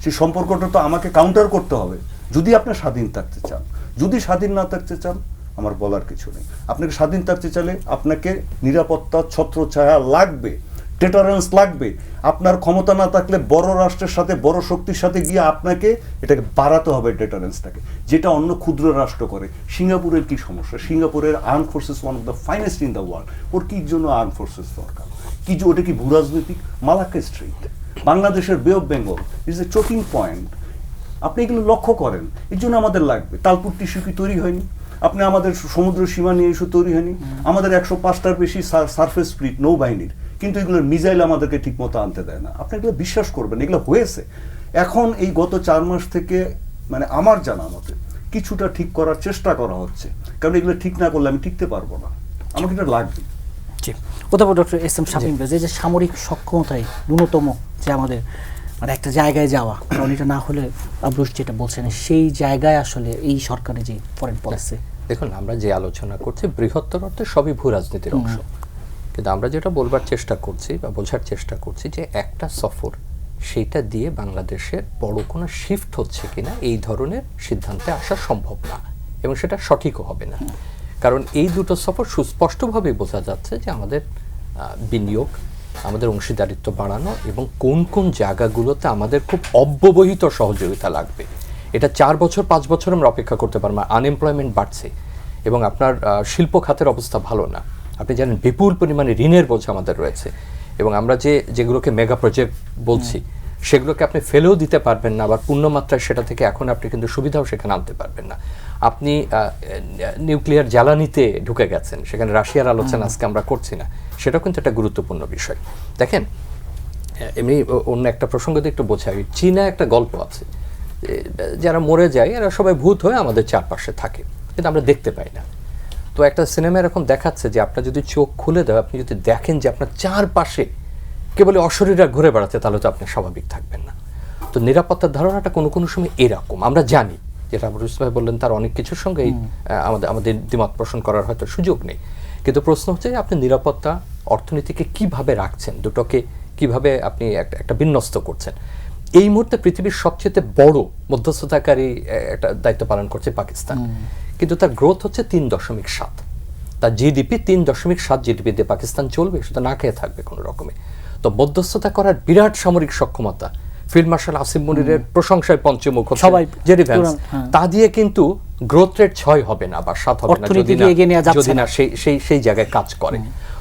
সেই সম্পর্কটা তো আমাকে কাউন্টার করতে হবে যদি আপনি স্বাধীন থাকতে চান। যদি স্বাধীন না থাকতে চান, আমার বলার কিছু নেই। আপনাকে স্বাধীন থাকতে চাইলে আপনাকে নিরাপত্তা ছত্রছায়া লাগবে, ডেটারেন্স লাগবে। আপনার ক্ষমতা না থাকলে বড় রাষ্ট্রের সাথে, বড় শক্তির সাথে গিয়ে আপনাকে এটাকে বাড়াতে হবে ডেটারেন্সটাকে, যেটা অন্য ক্ষুদ্র রাষ্ট্র করে। সিঙ্গাপুরের কি সমস্যা? সিঙ্গাপুরের armed forces one of the finest in the world. ওর কি জন্য আর্ম ফোর্সেস দরকার? কি যে ওটা কি ভূরাজনৈতিক? মালাক্কা স্ট্রিট, বাংলাদেশের bay of Bengal is a choking point. আপনি এগুলো লক্ষ্য করেন, এর জন্য আমাদের লাগবে। তালপুর টিস্যু কি তৈরি হয়নি? আপনি আমাদের সমুদ্র সীমা নিয়ে ইস্যু তৈরি হয়নি? আমাদের 105টার বেশি সারফেস ফ্লিট নৌবাহিনীর, কিন্তু এগুলোর মিসাইল আমাদেরকে ঠিক মতো আনতে দেয় না। আপনি এগুলো বিশ্বাস করবেন, এগুলো হয়েছে। এখন এই গত 4 মাস থেকে মানে আমার জানা মতে কিছুটা ঠিক করার চেষ্টা করা হচ্ছে, কারণ এগুলো ঠিক না করলে আমি টিকতে পারবো না, আমাকে এটা লাগবে। জি, অধ্যাপক ডক্টর এস এম শামীম ভাই, যে সামরিক সক্ষমতায় ন্যূনতম যে আমাদের মানে একটা জায়গায় যাওয়া, কারণ এটা না হলে আবরুশ যেটা বলছেন সেই জায়গায় আসলে এই সরকারের যে ফরেন পলিসি। দেখুন, আমরা যে আলোচনা করছি বৃহত্তর অর্থে সবই ভূ রাজনীতির অংশ, কিন্তু আমরা যেটা বলবার চেষ্টা করছি বা বোঝার চেষ্টা করছি যে একটা সফর সেইটা দিয়ে বাংলাদেশের বড় কোনো শিফট হচ্ছে কিনা এই ধরনের সিদ্ধান্তে আসা সম্ভব না, এবং সেটা সঠিকও হবে না। কারণ এই দুটো সফর সুস্পষ্টভাবে বোঝা যাচ্ছে যে আমাদের বিনিয়োগ, আমাদের অংশীদারিত্ব বাড়ানো এবং কোন কোন জায়গাগুলোতে আমাদের খুব অব্যবহিত সহযোগিতা লাগবে। এটা 4 বছর 5 বছর আমরা অপেক্ষা করতে পারবো না। আনএমপ্লয়মেন্ট বাড়ছে এবং আপনার শিল্প খাতের অবস্থা ভালো না। আপনি জানেন বিপুল পরিমাণে ঋণের বোঝা আমাদের রয়েছে, এবং আমরা যেগুলোকে মেগা প্রজেক্ট বলছি সেগুলোকে আপনি ফেলেও দিতে পারবেন না, আবার পূর্ণমাত্রায় সেটা থেকে এখন আপনি কিন্তু সুবিধাও সেখানে আনতে পারবেন না। আপনি নিউক্লিয়ার জ্বালানিতে ঢুকে গেছেন, সেখানে রাশিয়ার আলোচনা আজকে আমরা করছি না, সেটাও কিন্তু একটা গুরুত্বপূর্ণ বিষয়। দেখেন, এমনি অন্য একটা প্রসঙ্গ দিয়ে একটু বোঝাই, চীনা একটা গল্প আছে, যারা মরে যায় এরা সবাই ভূত হয়ে আমাদের চারপাশে থাকে, কিন্তু আমরা দেখতে পাই না। তো একটা সিনেমা এরকম দেখাচ্ছে যে আপনার যদি চোখ খুলে দেয়, আপনি যদি দেখেন যে আপনার চারপাশে কেবল অশরীরা ঘুরে বেড়াচ্ছে, তাহলে তো আপনি স্বাভাবিক থাকবেন না। তো নিরাপত্তার ধারণাটা কোনো কোনো সময় এরকম। আমরা জানি, যেটা আবু ভাই বললেন, তার অনেক কিছুর সঙ্গে আমাদের দ্বিমত পোষণ করার হয়তো সুযোগ নেই, কিন্তু প্রশ্ন হচ্ছে যে আপনি নিরাপত্তা অর্থনীতিকে কিভাবে রাখছেন, দুটোকে কিভাবে আপনি একটা বিন্যস্ত করছেন। এই মুহূর্তে পৃথিবীর সবচেয়ে বড় মধ্যস্থতাকারী একটা দায়িত্ব পালন করছে পাকিস্তান, কিন্তু তার গ্রোথ হচ্ছে 3.7, তার জিডিপি 3.7 জিডিপি দিয়ে পাকিস্তান চলবে, সেটা না খেয়ে থাকবে কোনো রকমে। তো মধ্যস্থতা করার বিরাট সামরিক সক্ষমতা, ফিল্ড মার্শাল আসিফ মনিরের প্রশংসায় পঞ্চমুখ সবাই জেডি ভ্যান্স, তা দিয়ে কিন্তু গ্রোথ রেট 6 হবে না বা 7 হবে না যদি না সেই জায়গায় কাজ করে।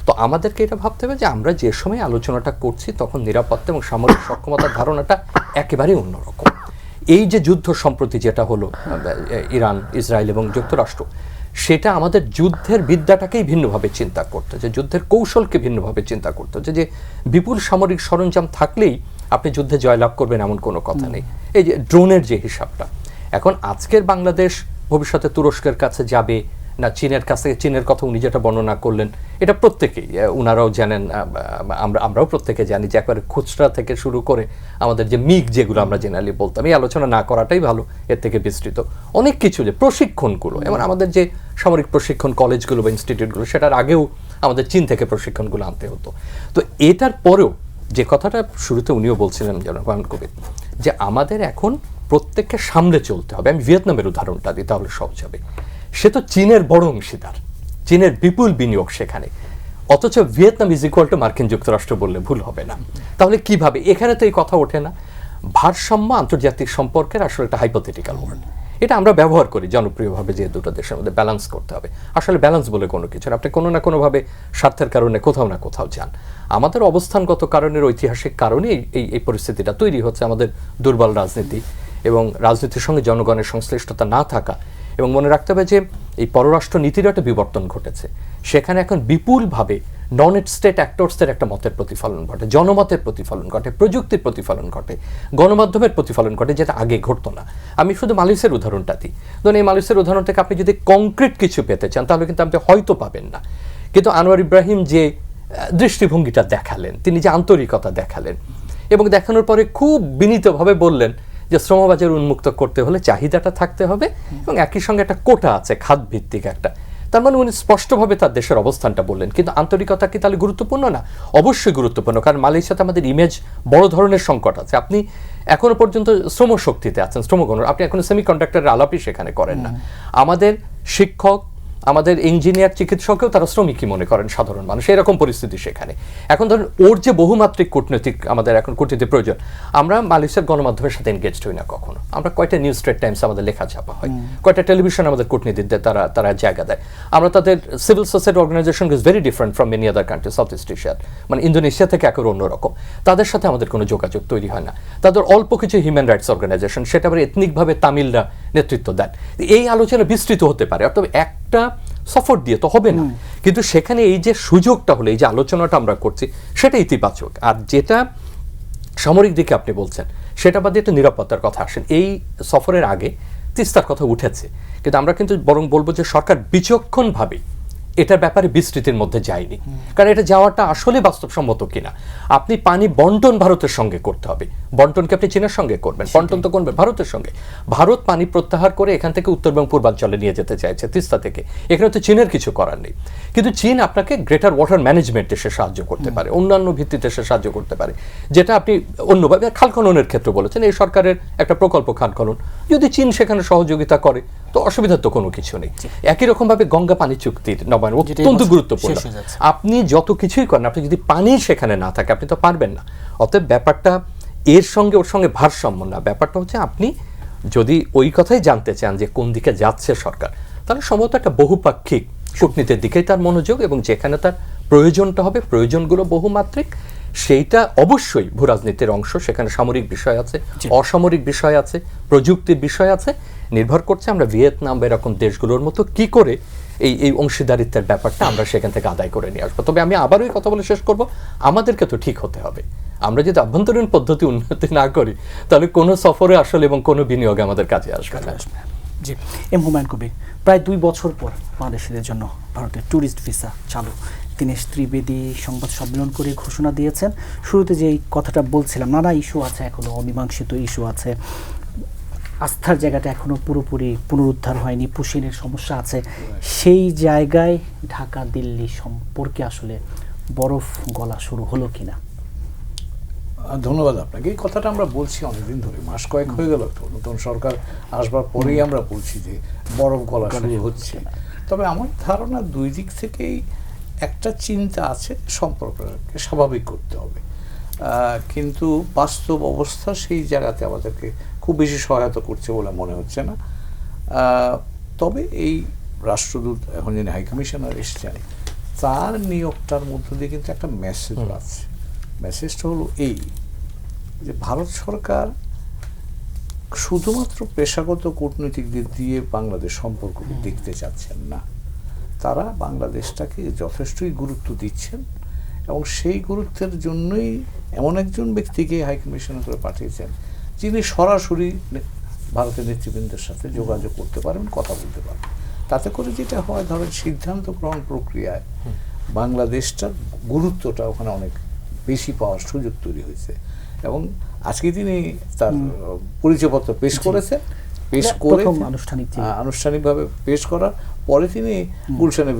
তো আমাদেরকে এটা ভাবতে হবে যে আমরা যে সময় আলোচনাটা করছি তখন নিরাপত্তা এবং সামরিক সক্ষমতার ধারণাটা একেবারেই অন্যরকম। এই যে যুদ্ধ সম্প্রতি যেটা হলো ইরান, ইসরায়েল এবং যুক্তরাষ্ট্র, সেটা আমাদের যুদ্ধের বিদ্যাটাকেই ভিন্নভাবে চিন্তা করতে হচ্ছে, যুদ্ধের কৌশলকে ভিন্নভাবে চিন্তা করতে হচ্ছে। যে বিপুল সামরিক সরঞ্জাম থাকলেই আপনি যুদ্ধে জয়লাভ করবেন এমন কোনো কথা নেই। এই যে ড্রোনের যে হিসাবটা, এখন আজকের বাংলাদেশ ভবিষ্যতে তুরস্কের কাছে যাবে না চীনের কাছে, চীনের কথা উনি যেটা বর্ণনা করলেন এটা প্রত্যেকেই উনারাও জানেন, আমরাও প্রত্যেকে জানি যে একবারে খুচরা থেকে শুরু করে আমাদের যে মিগ যেগুলো আমরা জেনারেলি বলতাম, এই আলোচনা না করাটাই ভালো, এর থেকে বিস্তৃত অনেক কিছু যে প্রশিক্ষণগুলো, এবং আমাদের যে সামরিক প্রশিক্ষণ কলেজগুলো বা ইনস্টিটিউটগুলো, সেটার আগেও আমাদের চীন থেকে প্রশিক্ষণগুলো আনতে হতো। তো এটার পরেও যে কথাটা শুরুতে উনিও বলছিলেন জনাব কবির, যে আমাদের এখন প্রত্যেককে সামলে চলতে হবে। আমি ভিয়েতনামের উদাহরণটা দিই, তাহলে সহজ হবে। সে তো চীনের বড় অংশীদার, চীনের বিপুল বিনিয়োগ সেখানে, অথচ ভিয়েতনাম ইজ ইকুয়াল টু মার্কিন যুক্তরাষ্ট্র বললে ভুল হবে না। তাহলে কিভাবে? এখানে তো এই কথা ওঠে না। ভারসাম্য আন্তর্জাতিক সম্পর্কের আসলে একটা হাইপোথেটিক্যাল ওয়ার্ড, এটা আমরা ব্যবহার করি জনপ্রিয়ভাবে যে দুটো দেশের মধ্যে ব্যালেন্স করতে হবে। আসলে ব্যালেন্স বলে কোনো কিছু, আপনি কোনো না কোনোভাবে স্বার্থের কারণে কোথাও না কোথাও যান। আমাদের অবস্থানগত কারণের ঐতিহাসিক কারণে এই পরিস্থিতিটা তৈরি হচ্ছে, আমাদের দুর্বল রাজনীতি এবং রাজনীতির সঙ্গে জনগণের সংশ্লিষ্টতা না থাকা। এবং মনে রাখতে হবে যে এই পররাষ্ট্র নীতির একটা বিবর্তন ঘটেছে, সেখানে এখন বিপুলভাবে নন স্টেট অ্যাক্টরসদের একটা মতের প্রতিফলন ঘটে, জনমতের প্রতিফলন ঘটে, প্রযুক্তির প্রতিফলন ঘটে, গণমাধ্যমের প্রতিফলন ঘটে, যেটা আগে ঘটতো না। আমি শুধু মালয়েশিয়ার উদাহরণটা দিই, ধরুন এই মালয়েশিয়ার উদাহরণ থেকে আপনি যদি কংক্রিট কিছু পেতে চান তাহলে কিন্তু আপনি হয়তো পাবেন না, কিন্তু আনোয়ার ইব্রাহিম যে দৃষ্টিভঙ্গিটা দেখালেন, তিনি যে আন্তরিকতা দেখালেন, এবং দেখানোর পরে খুব বিনীতভাবে বললেন যে শ্রমবাজার উন্মুক্ত করতে হলে চাহিদাটা থাকতে হবে এবং একই সঙ্গে একটা কোটা আছে খাত ভিত্তিক একটা। তার মানে উনি স্পষ্টভাবে তার দেশের অবস্থানটা বললেন, কিন্তু আন্তরিকতা কি তাহলে গুরুত্বপূর্ণ না? অবশ্যই গুরুত্বপূর্ণ, কারণ মালয়েশিয়াতে আমাদের ইমেজ বড় ধরনের সংকট আছে। আপনি এখনো পর্যন্ত শ্রম শক্তিতে আছেন, শ্রমগণ, আপনি এখনো সেমিকন্ডাক্টরের আলাপই সেখানে করেন না। আমাদের শিক্ষক, আমাদের ইঞ্জিনিয়ার, চিকিৎসকও তারা শ্রমিকই মনে করেন সাধারণ মানুষ, এরকম পরিস্থিতি সেখানে। এখন ধরুন ওর যে বহুমাত্রিক কূটনৈতিক আমাদের এখন কূটনীতি প্রয়োজন, আমরা মালয়েশিয়ার গণমাধ্যমের সাথে এনগেজড হই না কখনো। আমরা কয়টা নিউজ স্ট্রেট টাইমস আমাদের লেখা ছাপা হয়, কয়টা টেলিভিশন আমাদের কূটনীতিতে তারা জায়গা দেয়। আমরা তাদের civil society organization is very different from many other country south east এশিয়ার, মানে ইন্দোনেশিয়া থেকে একেবারে অন্যরকম। তাদের সাথে আমাদের কোনো যোগাযোগ তৈরি হয় না। তাদের অল্প কিছু হিউম্যান রাইটস অর্গানাইজেশন, সেটা আবার এথনিকভাবে তামিলরা নেতৃত্ব দেন। এই আলোচনা বিস্তৃত হতে পারে, অর্থাৎ একটা সফর দিয়ে তো হবে না, কিন্তু সেখানে এই যে সুযোগটা হলো, এই যে আলোচনাটা আমরা করছি, সেটা ইতিবাচক। আর যেটা সামরিক দিকে আপনি বলছেন, সেটা বাদে একটু নিরাপত্তার কথা আসেন। এই সফরের আগে তিস্তার কথা উঠেছে, কিন্তু আমরা কিন্তু বরং বলবো যে সরকার বিচক্ষণভাবে এটার ব্যাপারে বিস্তৃতির মধ্যে যায়নি, কারণ এটা যাওয়াটা আসলে বাস্তবসম্মত কিনা। আপনি পানি বন্টন ভারতের সঙ্গে করতে হবে, বন্টনকে আপনি চীনের সঙ্গে করবেন, বন্টন তো করবেন ভারতের সঙ্গে। ভারত পানি প্রত্যাহার করে এখান থেকে উত্তর এবং পূর্বাঞ্চলে নিয়ে যেতে চাইছে তিস্তা থেকে, এখানে তো চীনের কিছু করার নেই। কিন্তু চীন আপনাকে গ্রেটার ওয়াটার ম্যানেজমেন্টে সে সাহায্য করতে পারে, অন্যান্য ভিত্তিতে সে সাহায্য করতে পারে, যেটা আপনি অন্যভাবে খাল খননের ক্ষেত্রে বলেছেন। এই সরকারের একটা প্রকল্প খাল খনন, যদি চীন সেখানে সহযোগিতা করে তো অসুবিধার তো কোনো কিছু নেই। একই রকমভাবে গঙ্গা পানি চুক্তির নবায়ন অত্যন্ত গুরুত্বপূর্ণ। আপনি যত কিছুই করেন, আপনি যদি পানি সেখানে না থাকে আপনি তো পারবেন না। অতএব ব্যাপারটা এর সঙ্গে ওর সঙ্গে ভারসাম্য না, ব্যাপারটা হচ্ছে আপনি যদি ওই কথাই জানতে চান যে কোন দিকে যাচ্ছে সরকার, তাহলে সম্ভবত একটা বহুপাক্ষিক কূটনীতির দিকেই তার মনোযোগ, এবং যেখানে তার প্রয়োজনটা হবে, প্রয়োজনগুলো বহুমাত্রিক, সেইটা অবশ্যই ভূরাজনীতির অংশ। সেখানে সামরিক বিষয় আছে, অসামরিক বিষয় আছে, প্রযুক্তির বিষয় আছে। নির্ভর করছে আমরা ভিয়েতনাম বা এরকম দেশগুলোর মতো কি করে এই অংশীদারিত্বের ব্যাপারটা আমরা সেখান থেকে আদায় করে নিয়ে আসবো। তবে আমি আবারও এই কথা বলে শেষ করব, আমাদেরকে তো ঠিক হতে হবে। আমরা যদি আভ্যন্তরীণ পদ্ধতি উন্নতি না করি, তাহলে কোনো সফরে আসলে এবং কোনো বিনিয়োগে আমাদের কাজে আসবে না। জি, এম হুমায়ুন কবির, প্রায় 2 বছর পর বাংলাদেশিদের জন্য ভারতের ট্যুরিস্ট ভিসা চালু। দীনেশ ত্রিবেদী সংবাদ সম্মেলন করে ঘোষণা দিয়েছেন। শুরুতে যে কথাটা বলছিলাম, নানা ইস্যু আছে, এখনো অমীমাংসিত ইস্যু আছে, আস্থার জায়গাটা এখনো পুরোপুরি পুনরুদ্ধার হয়নি, পুশিনের সমস্যা আছে। সেই জায়গায় ঢাকা দিল্লি সম্পর্কে আসলে বরফ গলা শুরু হলো কিনা? ধন্যবাদ আপনাকে। এই কথাটা আমরা বলছি অনেকদিন ধরে, মাস কয়েক হয়ে গেল তো, নতুন সরকার আসবার পরেই আমরা বলছি যে বরফ গলা শুরু হচ্ছে। তবে আমার ধারণা দুই দিক থেকেই একটা চিন্তা আছে, সম্পর্ককে স্বাভাবিক করতে হবে, কিন্তু বাস্তব অবস্থা সেই জায়গাতে আমাদেরকে খুব বেশি সহায়তা করছে বলে মনে হচ্ছে না। তবে এই রাষ্ট্রদূত এখন যিনি হাইকমিশনার এসছেন, তার নিয়োগটার মধ্য দিয়ে কিন্তু একটা মেসেজ আছে। মেসেজটা হলো এই যে ভারত সরকার শুধুমাত্র পেশাগত কূটনৈতিক দিক দিয়ে বাংলাদেশ সম্পর্ককে দেখতে চাচ্ছেন না, তারা বাংলাদেশটাকে যথেষ্টই গুরুত্ব দিচ্ছেন, এবং সেই গুরুত্বের জন্যই এমন একজন ব্যক্তিকে হাইকমিশনার করে পাঠিয়েছেন যিনি সরাসরি ভারতের নেতৃবৃন্দের সাথে যোগাযোগ করতে পারেন, কথা বলতে পারেন। তাতে করে যেটা হয়, ধরেন সিদ্ধান্ত গ্রহণ প্রক্রিয়ায় বাংলাদেশটার গুরুত্বটা ওখানে অনেক বেশি পাওয়ার সুযোগ তৈরি হয়েছে। এবং আজকে তিনি তার পরিচয়পত্র পেশ করেছেন, পেশ করে আনুষ্ঠানিকভাবে পেশ করার পরে তিনি গুলশানে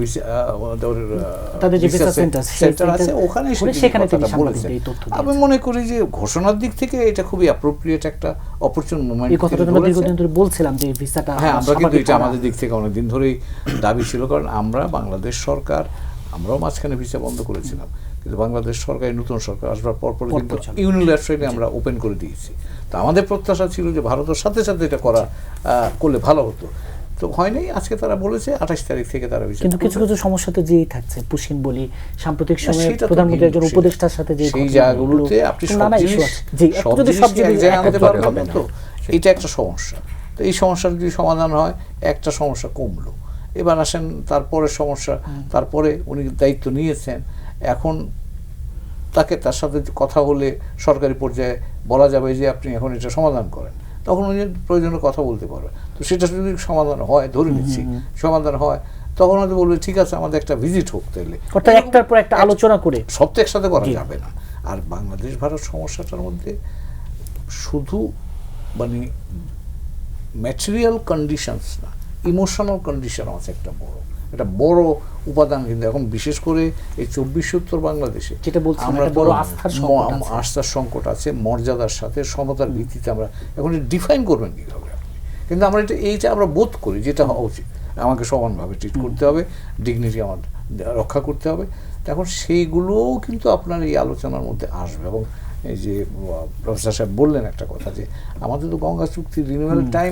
সেন্টার আছে, ওখানে আমি মনে করি যে ঘোষণার দিক থেকে এটা খুবই অ্যাপ্রোপ্রিয়েট একটা অপরচুন মোমেন্ট। বলছিলাম যে ভিসাটা, হ্যাঁ, আমরা কিন্তু এটা আমাদের দিক থেকে অনেকদিন ধরেই দাবি ছিল, কারণ আমরা বাংলাদেশ সরকার, আমরাও মাঝখানে ভিসা বন্ধ করেছিলাম, কিন্তু বাংলাদেশ সরকার, নতুন সরকার আসবার পর কিন্তু ইউনিল্যাটারালি আমরা ওপেন করে দিয়েছি। তো আমাদের প্রত্যাশা ছিল যে ভারতের সাথে সাথে এটা করলে ভালো হতো, তো হয়নি। আজকে তারা বলেছে 28 তারিখ থেকে তারা ভিসা, কিন্তু কিছু কিছু সমস্যা তো যেই থাকছে। পুশিন বলি, সাম্প্রতিক সময়ে প্রধানমন্ত্রীর একজন উপদেষ্টার সাথে যে সেই জায়গাগুলোতে আপনি সব জায়গায় আনতে পারবেন না, তো এটা একটা সমস্যা। তো এই সমস্যার যদি সমাধান হয়, একটা সমস্যা কমলো। এবার আসেন তারপরে সমস্যা, তারপরে উনি দায়িত্ব নিয়েছেন, এখন তার সাথে কথা বলে সরকারি পর্যায়ে বলা যাবে যে আপনি এখন এটা সমাধান করেন, তখন উনি প্রয়োজনে কথা বলতে পারবেন। তো সেটা যদি সমাধান হয়, ধরে নিচ্ছি সমাধান হয়, তখন হয়তো বলবে ঠিক আছে আমাদের একটা ভিজিট হোক, তাইলে একটার পর একটা আলোচনা করে সব তো একসাথে করা যাবে না। আর বাংলাদেশ ভারত সমস্যাটার মধ্যে শুধু মানে ম্যাটেরিয়াল কন্ডিশনস না, ইমোশনাল কন্ডিশন আছে একটা বড় উপাদান। কিন্তু এখন বিশেষ করে এই 24-70 বাংলাদেশে যেটা বলছিলাম, আমরা একটা বড় আস্থার সংকট আছে। আস্থার সংকট আছে, মর্যাদার সাথে সমতার ভিত্তিতে আমরা এখন ডিফাইন করবেন কীভাবে আপনি। কিন্তু আমরা এইটা আমরা বোধ করি যেটা হওয়া উচিত, আমাকে সমানভাবে ট্রিট করতে হবে, ডিগনিটি আমার রক্ষা করতে হবে। এখন সেইগুলোও কিন্তু আপনার এই আলোচনার মধ্যে আসবে। এবং এই যে প্রফেসর সাহেব বললেন একটা কথা, যে আমাদের তো গঙ্গা চুক্তি রিনিউয়াল টাইম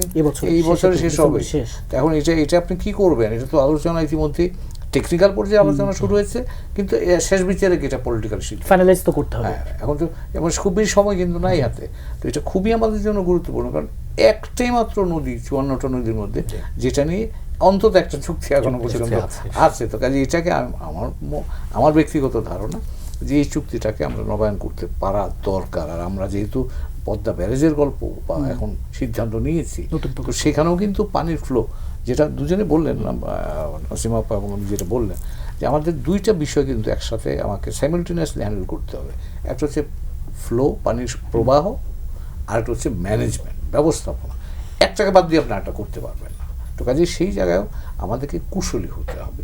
এই বছরে শেষ হবে। এখন এটা আপনি কি করবেন? এটা তো আলোচনা ইতিমধ্যে টেকনিক্যাল পর্যায়ে আলোচনা শুরু হয়েছে, কিন্তু শেষ বিচারে এটা পলিটিক্যাল সিদ্ধান্ত ফাইনালাইজ তো করতে হবে। এখন তো এমন খুব বেশি সময় কিন্তু নাই হাতে। তো এটা খুবই আমাদের জন্য গুরুত্বপূর্ণ, কারণ একটাই মাত্র নদী 54টা নদীর মধ্যে, যেটা নিয়ে অন্তত একটা চুক্তি এখনো পর্যন্ত আছে। তো কাজে এটাকে আমার ব্যক্তিগত ধারণা যে এই চুক্তিটাকে আমরা নবায়ন করতে পারা দরকার। আর আমরা যেহেতু পদ্মা ব্যারেজের গল্প বা এখন সিদ্ধান্ত নিয়েছি, তো সেখানেও কিন্তু পানির ফ্লো, যেটা দুজনে বললেন, নাসিমা আপা এবং যেটা বললেন, যে আমাদের দুইটা বিষয় কিন্তু একসাথে আমাকে সাইমালটেনিয়াসলি হ্যান্ডেল করতে হবে। একটা হচ্ছে ফ্লো, পানির প্রবাহ, আর একটা হচ্ছে ম্যানেজমেন্ট, ব্যবস্থাপনা। একটাকে বাদ দিয়ে আপনি একটা করতে পারবেন না। তো কাজে সেই জায়গায়ও আমাদেরকে কুশলী হতে হবে।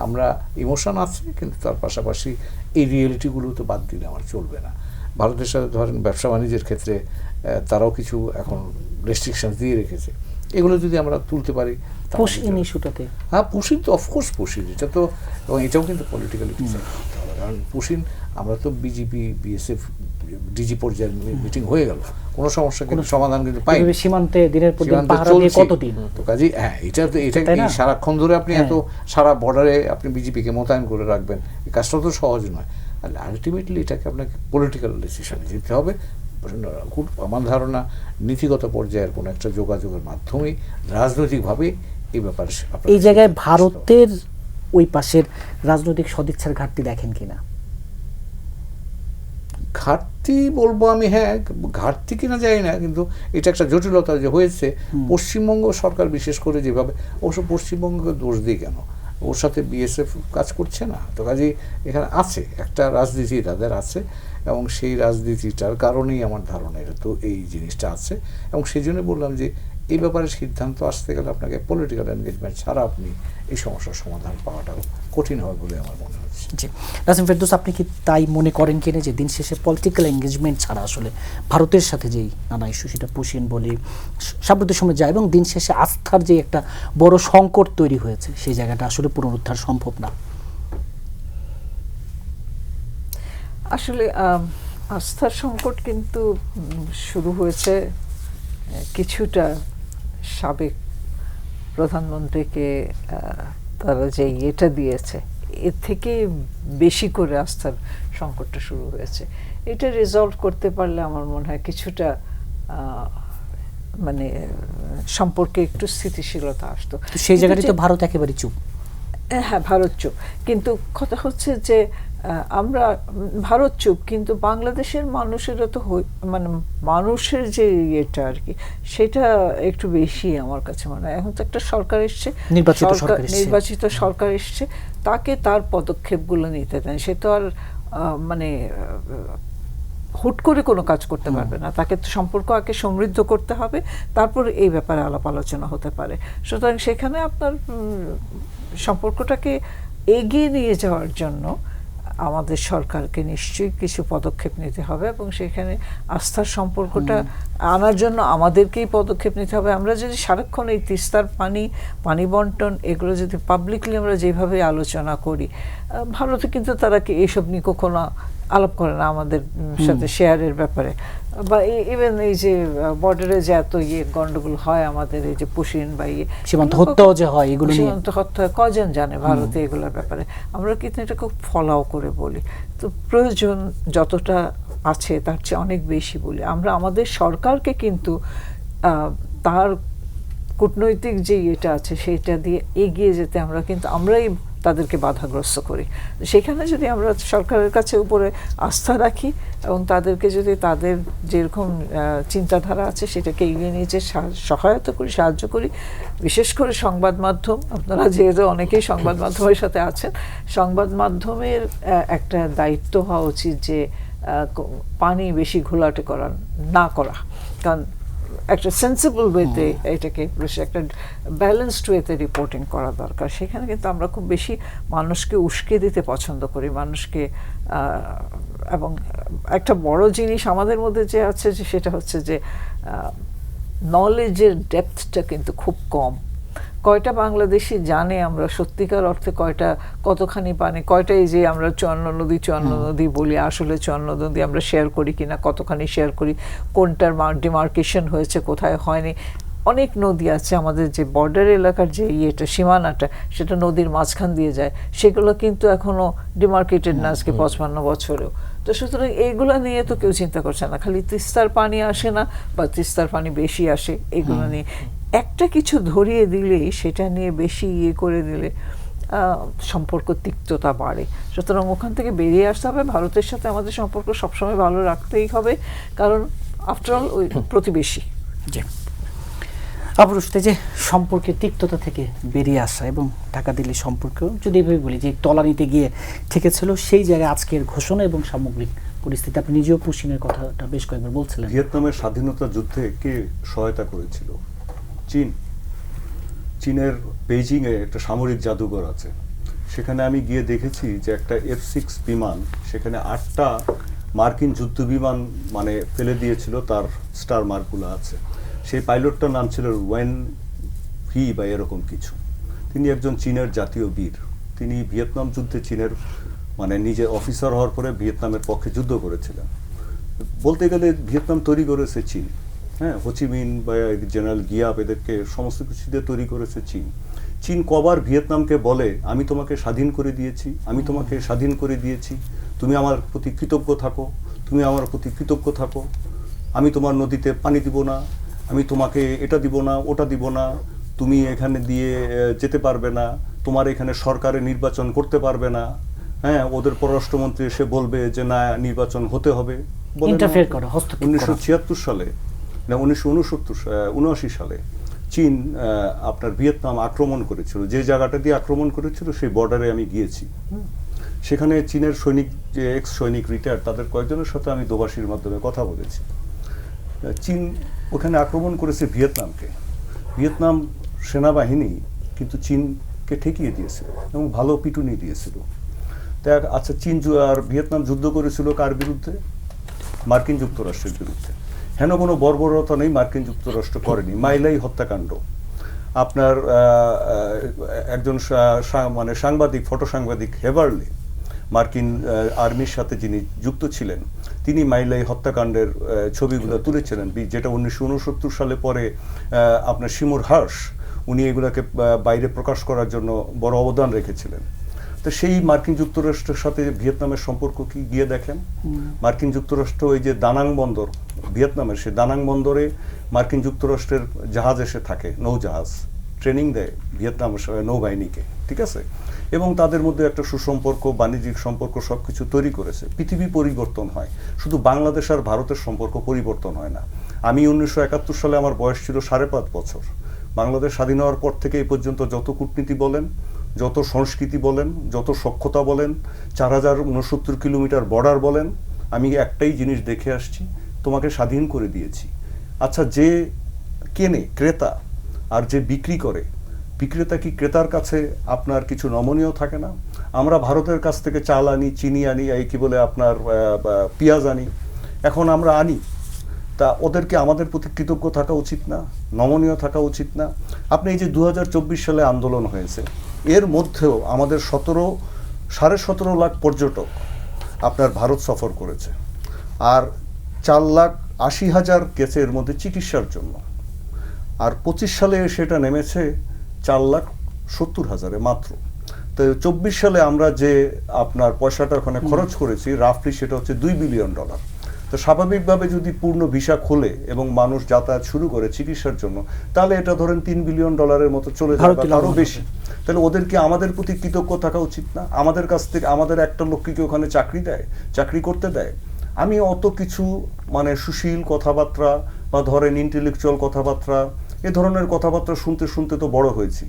আমরা ইমোশন আছে, কিন্তু তার পাশাপাশি এই রিয়েলিটিগুলো তো বাদ দিলে আমার চলবে না। ভারতের সাথে ধরেন ব্যবসা বাণিজ্যের ক্ষেত্রে তারাও কিছু এখন রেস্ট্রিকশন দিয়ে রেখেছে, এগুলো যদি আমরা তুলতে পারি। পুশিন ইস্যুটাতে, হ্যাঁ পুশিন তো অফকোর্স পুশিন, এটা তো, এবং এটাও কিন্তু পলিটিক্যালি ডিসাইড করতে হবে। কারণ পুশিন, আমরা তো বিজেপি বিএসএফ ডিজি পর্যায়ের মিটিং হয়ে গেল, কোনো সমস্যা কিন্তু সমাধান কিন্তু পাই। সীমান্তে দিনের পর দিন পাহারা দিয়ে কতদিন? তো কাজেই হ্যাঁ, এটা সারাক্ষণ ধরে আপনি এত সারা বর্ডারে আপনি বিজেপিকে মোতায়েন করে রাখবেন, এই কাজটা তো সহজ নয়। আর আলটিমেটলি এটাকে আপনাকে পলিটিক্যাল ডিসিশনে যেতে হবে। আমার ধারণা নীতিগত পর্যায়ের কোনো একটা যোগাযোগের মাধ্যমেই রাজনৈতিকভাবে এই ব্যাপারে এই জায়গায় ভারতের ওই পাশের রাজনৈতিক সদিচ্ছার ঘাটতি দেখেন কিনা? ঘাটতি বলবো আমি, হ্যাঁ ঘাটতি কিনা জানি না, কিন্তু এটা একটা জটিলতা যে হয়েছে। পশ্চিমবঙ্গ সরকার বিশেষ করে যেভাবে, অবশ্য পশ্চিমবঙ্গকে দোষ দিই কেন, ওর সাথে বিএসএফ কাজ করছে না। তো কাজেই এখানে আছে একটা রাজনীতি তাদের আছে, এবং সেই রাজনীতিটার কারণেই আমার ধারণা এটা তো এই জিনিসটা আছে। এবং সেই জন্য বললাম যে এই ব্যাপারে সিদ্ধান্ত আসতে গেলে আপনাকে পলিটিক্যাল এনগেজমেন্ট ছাড়া আপনি এই সমস্যার সমাধান পাওয়াটাও কঠিন হবে বলে আমার মনে হচ্ছে। জি, নাসিম ফেরদৌস, আপনি কি তাই মনে করেন কিনা যে দিন শেষে পলিটিক্যাল এনগেজমেন্ট ছাড়া আসলে ভারতের সাথে যেই নানা ইস্যু, সেটা পুশিন বলি, সাম্প্রতিক সময় যায়, এবং দিন শেষে আস্থার যে একটা বড় সংকট তৈরি হয়েছে, সেই জায়গাটা আসলে পুনরুদ্ধার সম্ভব না? আসলে আস্থার সংকট কিন্তু শুরু হয়েছে কিছুটা সাবেক প্রধানমন্ত্রীকে তারা যে ইয়েটা দিয়েছে, এর থেকে বেশি করে আস্থার সংকটটা শুরু হয়েছে। এটা রিজলভ করতে পারলে আমার মনে হয় কিছুটা মানে সম্পর্কে একটু স্থিতিশীলতা আসতো। সেই জায়গাটাই তো ভারত একেবারে চুপ। হ্যাঁ, ভারত চুপ, কিন্তু কথা হচ্ছে যে আমরা ভারত চুপ, কিন্তু বাংলাদেশের মানুষেরও তো মানে মানুষের যে ইয়েটা আর কি, সেটা একটু বেশি আমার কাছে মনে হয়। এখন তো একটা সরকার এসছে, নির্বাচিত সরকার এসছে, তাকে তার পদক্ষেপগুলো নিতে দেন। সে তো আর মানে হুট করে কোনো কাজ করতে পারবে না, তাকে তো সম্পর্ক আগে সমৃদ্ধ করতে হবে, তারপর এই ব্যাপারে আলাপ আলোচনা হতে পারে। সুতরাং সেখানে আপনার সম্পর্কটাকে এগিয়ে নিয়ে যাওয়ার জন্য আমাদের সরকারকে নিশ্চয়ই কিছু পদক্ষেপ নিতে হবে, এবং সেখানে আস্থার সম্পর্কটা আনার জন্য আমাদেরকেই পদক্ষেপ নিতে হবে। আমরা যদি সারাক্ষণ এই তিস্তার পানি বন্টন এগুলো যদি পাবলিকলি আমরা যেভাবে আলোচনা করি, ভারতে কিন্তু তারা কি এইসব নিয়ে কখনো আলাপ করে না আমাদের সাথে শেয়ারের ব্যাপারে, বা ইভেন এই যে বর্ডারে যে এত গন্ডগোল হয় আমাদের, এই যে পুশিন বা সীমান্ত হত্যাও যে হয়, এগুলো সীমান্ত হত্যা কজন জানে ভারতে এগুলোর ব্যাপারে? আমরা কিন্তু এটা খুব ফলো করে বলি, তো প্রয়োজন যতটা আছে তার চেয়ে অনেক বেশি বলি। আমরা আমাদের সরকারকে কিন্তু তার কূটনৈতিক যে ইয়েটা আছে সেটা দিয়ে এগিয়ে যেতে আমরাই তাদেরকে বাধাগ্রস্ত করি। সেখানে যদি আমরা সরকারের কাছে উপরে আস্থা রাখি এবং তাদেরকে যদি তাদের যেরকম চিন্তাধারা আছে সেটাকে এগিয়ে নিয়ে যে সহায়তা করি, সাহায্য করি, বিশেষ করে সংবাদ মাধ্যম, আপনারা যেহেতু অনেকেই সংবাদ মাধ্যমের সাথে আছেন, সংবাদ মাধ্যমের একটা দায়িত্ব হওয়া উচিত যে পানি বেশি ঘোলাটে না করা। কারণ একটা সেন্সিবল ওয়েতে এটাকে একটা ব্যালেন্সড ওয়েতে রিপোর্টিং করা দরকার। সেখানে কিন্তু আমরা খুব বেশি মানুষকে উস্কে দিতে পছন্দ করি, মানুষকে এবং একটা বড় জিনিস আমাদের মধ্যে যে আছে যে সেটা হচ্ছে যে নলেজের ডেপথটা কিন্তু খুব কম। কয়টা বাংলাদেশি জানে আমরা সত্যিকার অর্থে কতখানি পানি, কয়টা এই যে আমরা চুয়ান্ন নদী বলি, আসলে চুয়ান্ন নদী আমরা শেয়ার করি কিনা, কতখানি শেয়ার করি, কোনটার ডিমার্কেশন হয়েছে কোথায় হয়নি। অনেক নদী আছে আমাদের যে বর্ডার এলাকার যে সীমানাটা সেটা নদীর মাঝখান দিয়ে যায়, সেগুলো কিন্তু এখনো ডিমার্কেটেড না আজকে 55 বছরেও। তো সুতরাং এইগুলো নিয়ে তো কেউ চিন্তা করছে না, খালি তিস্তার পানি আসে না বা তিস্তার পানি বেশি আসে, এগুলো নিয়ে একটা কিছু ধরিয়ে দিলেই সেটা নিয়ে বেশি করে দিলে সম্পর্ক তিক্ততা বাড়ে। সুতরাং ওখান থেকে বেরিয়ে আসতে হবে। ভারতের সাথে আমাদের সম্পর্ক সবসময় ভালো রাখতেই হবে, কারণ আফটারঅল ওই প্রতিবেশী। জি, অবশ্যই যে সম্পর্কের তিক্ততা থেকে বেরিয়ে আসা এবং ঢাকা দিল্লি সম্পর্ক যদি এভাবে বলি যে তলানিতে গিয়ে ঠেকেছিল, সেই জায়গায় আজকের ঘোষণা এবং সামগ্রিক পরিস্থিতি। আপনি নিজেও পুশিনের কথাটা বেশ কয়েকবার বলছিলেন। ভিয়েতনামের স্বাধীনতা যুদ্ধে কে সহায়তা করেছিল? চীন। চীনের বেইজিংয়ে একটা সামরিক জাদুঘর আছে, সেখানে আমি গিয়ে দেখেছি যে একটা F-6 বিমান, সেখানে 8টা মার্কিন যুদ্ধ বিমান মানে ফেলে দিয়েছিল, তার স্টার মার্কগুলো আছে। সেই পাইলটটার নাম ছিল ওয়েন ভি বা এরকম কিছু। তিনি একজন চীনের জাতীয় বীর। তিনি ভিয়েতনাম যুদ্ধে চীনের মানে নিজে অফিসার হওয়ার পরে ভিয়েতনামের পক্ষে যুদ্ধ করেছিলেন। বলতে গেলে ভিয়েতনাম তৈরি করেছে চীন, হ্যাঁ, হোচিমিন বা জেনারেল গিয়াপ এদেরকে সমস্ত কিছু দিয়ে তৈরি করেছে চীন। চীন কবার ভিয়েতনামকে বলে আমি তোমাকে স্বাধীন করে দিয়েছি, আমি তোমাকে স্বাধীন করে দিয়েছি, তুমি আমার প্রতি কৃতজ্ঞ থাকো, তুমি আমার প্রতি কৃতজ্ঞ থাকো, আমি তোমার নদীতে পানি দিব না, আমি তোমাকে এটা দিব না, ওটা দিব না, তুমি এখানে দিয়ে যেতে পারবে না, তোমার এখানে সরকারে নির্বাচন করতে পারবে না। হ্যাঁ, ওদের পররাষ্ট্রমন্ত্রী এসে বলবে যে না নির্বাচন হতে হবে। 1976 সালে না 1979 সালে চীন আপনার ভিয়েতনাম আক্রমণ করেছিল। যে জায়গাটা দিয়ে আক্রমণ করেছিল সেই বর্ডারে আমি গিয়েছি। সেখানে চীনের সৈনিক, যে এক্স সৈনিক রিটায়ার, তাদের কয়েকজনের সাথে আমি দোভাষীর মাধ্যমে কথা বলেছি। চীন ওখানে আক্রমণ করেছে ভিয়েতনামকে। ভিয়েতনাম সেনাবাহিনী কিন্তু চীনকে ঠেকিয়ে দিয়েছিল এবং ভালো পিটুনি দিয়েছিল। তাই আচ্ছা, চীন আর ভিয়েতনাম যুদ্ধ করেছিল কার বিরুদ্ধে? মার্কিন যুক্তরাষ্ট্রের বিরুদ্ধে। হেন কোনো বর্বরতা নেই মার্কিন যুক্তরাষ্ট্র করেনি। মাইলাই হত্যাকাণ্ড, আপনার একজন মানে সাংবাদিক, ফটো সাংবাদিক হেভারলি, মার্কিন আর্মির সাথে যিনি যুক্ত ছিলেন, তিনি মাইলাই হত্যাকাণ্ডের ছবিগুলো তুলেছিলেন, যেটা 1969 সালে পরে আপনার শিমুর হার্শ উনি এগুলোকে বাইরে প্রকাশ করার জন্য বড় অবদান রেখেছিলেন। তো সেই মার্কিন যুক্তরাষ্ট্রের সাথে ভিয়েতনামের সম্পর্ক কি গিয়ে দেখেন। মার্কিন যুক্তরাষ্ট্র ওই যে দানাং বন্দর ভিয়েতনামের, সেই দানাং বন্দরে মার্কিন যুক্তরাষ্ট্রের জাহাজ এসে থাকে, নৌজাহাজ ট্রেনিং দেয় ভিয়েতনাম নৌবাহিনীকে, ঠিক আছে, এবং তাদের মধ্যে একটা সুসম্পর্ক, বাণিজ্যিক সম্পর্ক সব কিছু তৈরি করেছে। পৃথিবী পরিবর্তন হয়, শুধু বাংলাদেশ আর ভারতের সম্পর্ক পরিবর্তন হয় না। আমি 1971 সালে আমার বয়স ছিল 5.5 বছর। বাংলাদেশ স্বাধীন হওয়ার পর থেকে এই পর্যন্ত যত কূটনীতি বলেন, যত সংস্কৃতি বলেন, যত সখ্যতা বলেন, 4069 কিলোমিটার বর্ডার বলেন, আমি একটাই জিনিস দেখে আসছি, তোমাকে স্বাধীন করে দিয়েছি। আচ্ছা, যে কেনে ক্রেতা আর যে বিক্রি করে, বিক্রেতা কি ক্রেতার কাছে আপনার কিছু নমনীয় থাকে না? আমরা ভারতের কাছ থেকে চাল আনি, চিনি আনি, এই কি বলে আপনার পেঁয়াজ আনি, এখন আমরা আনি, তা ওদেরকে আমাদের প্রতি কৃতজ্ঞ থাকা উচিত না? নমনীয় থাকা উচিত না? আপনি এই যে 2024 সালে আন্দোলন হয়েছে, এর মধ্যেও আমাদের 17.5 লাখ পর্যটক আপনার ভারত সফর করেছে, আর 4,80,000 গেছে এর মধ্যে চিকিৎসার জন্য, আর 25 সালে সেটা নেমেছে 4,70,000 মাত্র। তো 24 সালে আমরা যে আপনার পয়সাটা ওখানে খরচ করেছি রাফলি, সেটা হচ্ছে $2 বিলিয়ন। তো স্বাভাবিকভাবে যদি পূর্ণ ভিসা খোলে এবং মানুষ যাতায়াত শুরু করে চিকিৎসার জন্য, তাহলে এটা ধরেন $3 বিলিয়ন মতো চলে যাবে, আরো বেশি। তাহলে ওদেরকে আমাদের প্রতি কৃতজ্ঞ থাকা উচিত না? আমাদের কাছ থেকে আমাদের একটা লোককে ওখানে চাকরি করতে দেয়। আমি অত কিছু মানে সুশীল কথাবার্তা বা ধরেন ইন্টেলেকচুয়াল কথাবার্তা, এ ধরনের কথাবার্তা শুনতে শুনতে তো বড় হয়েছি।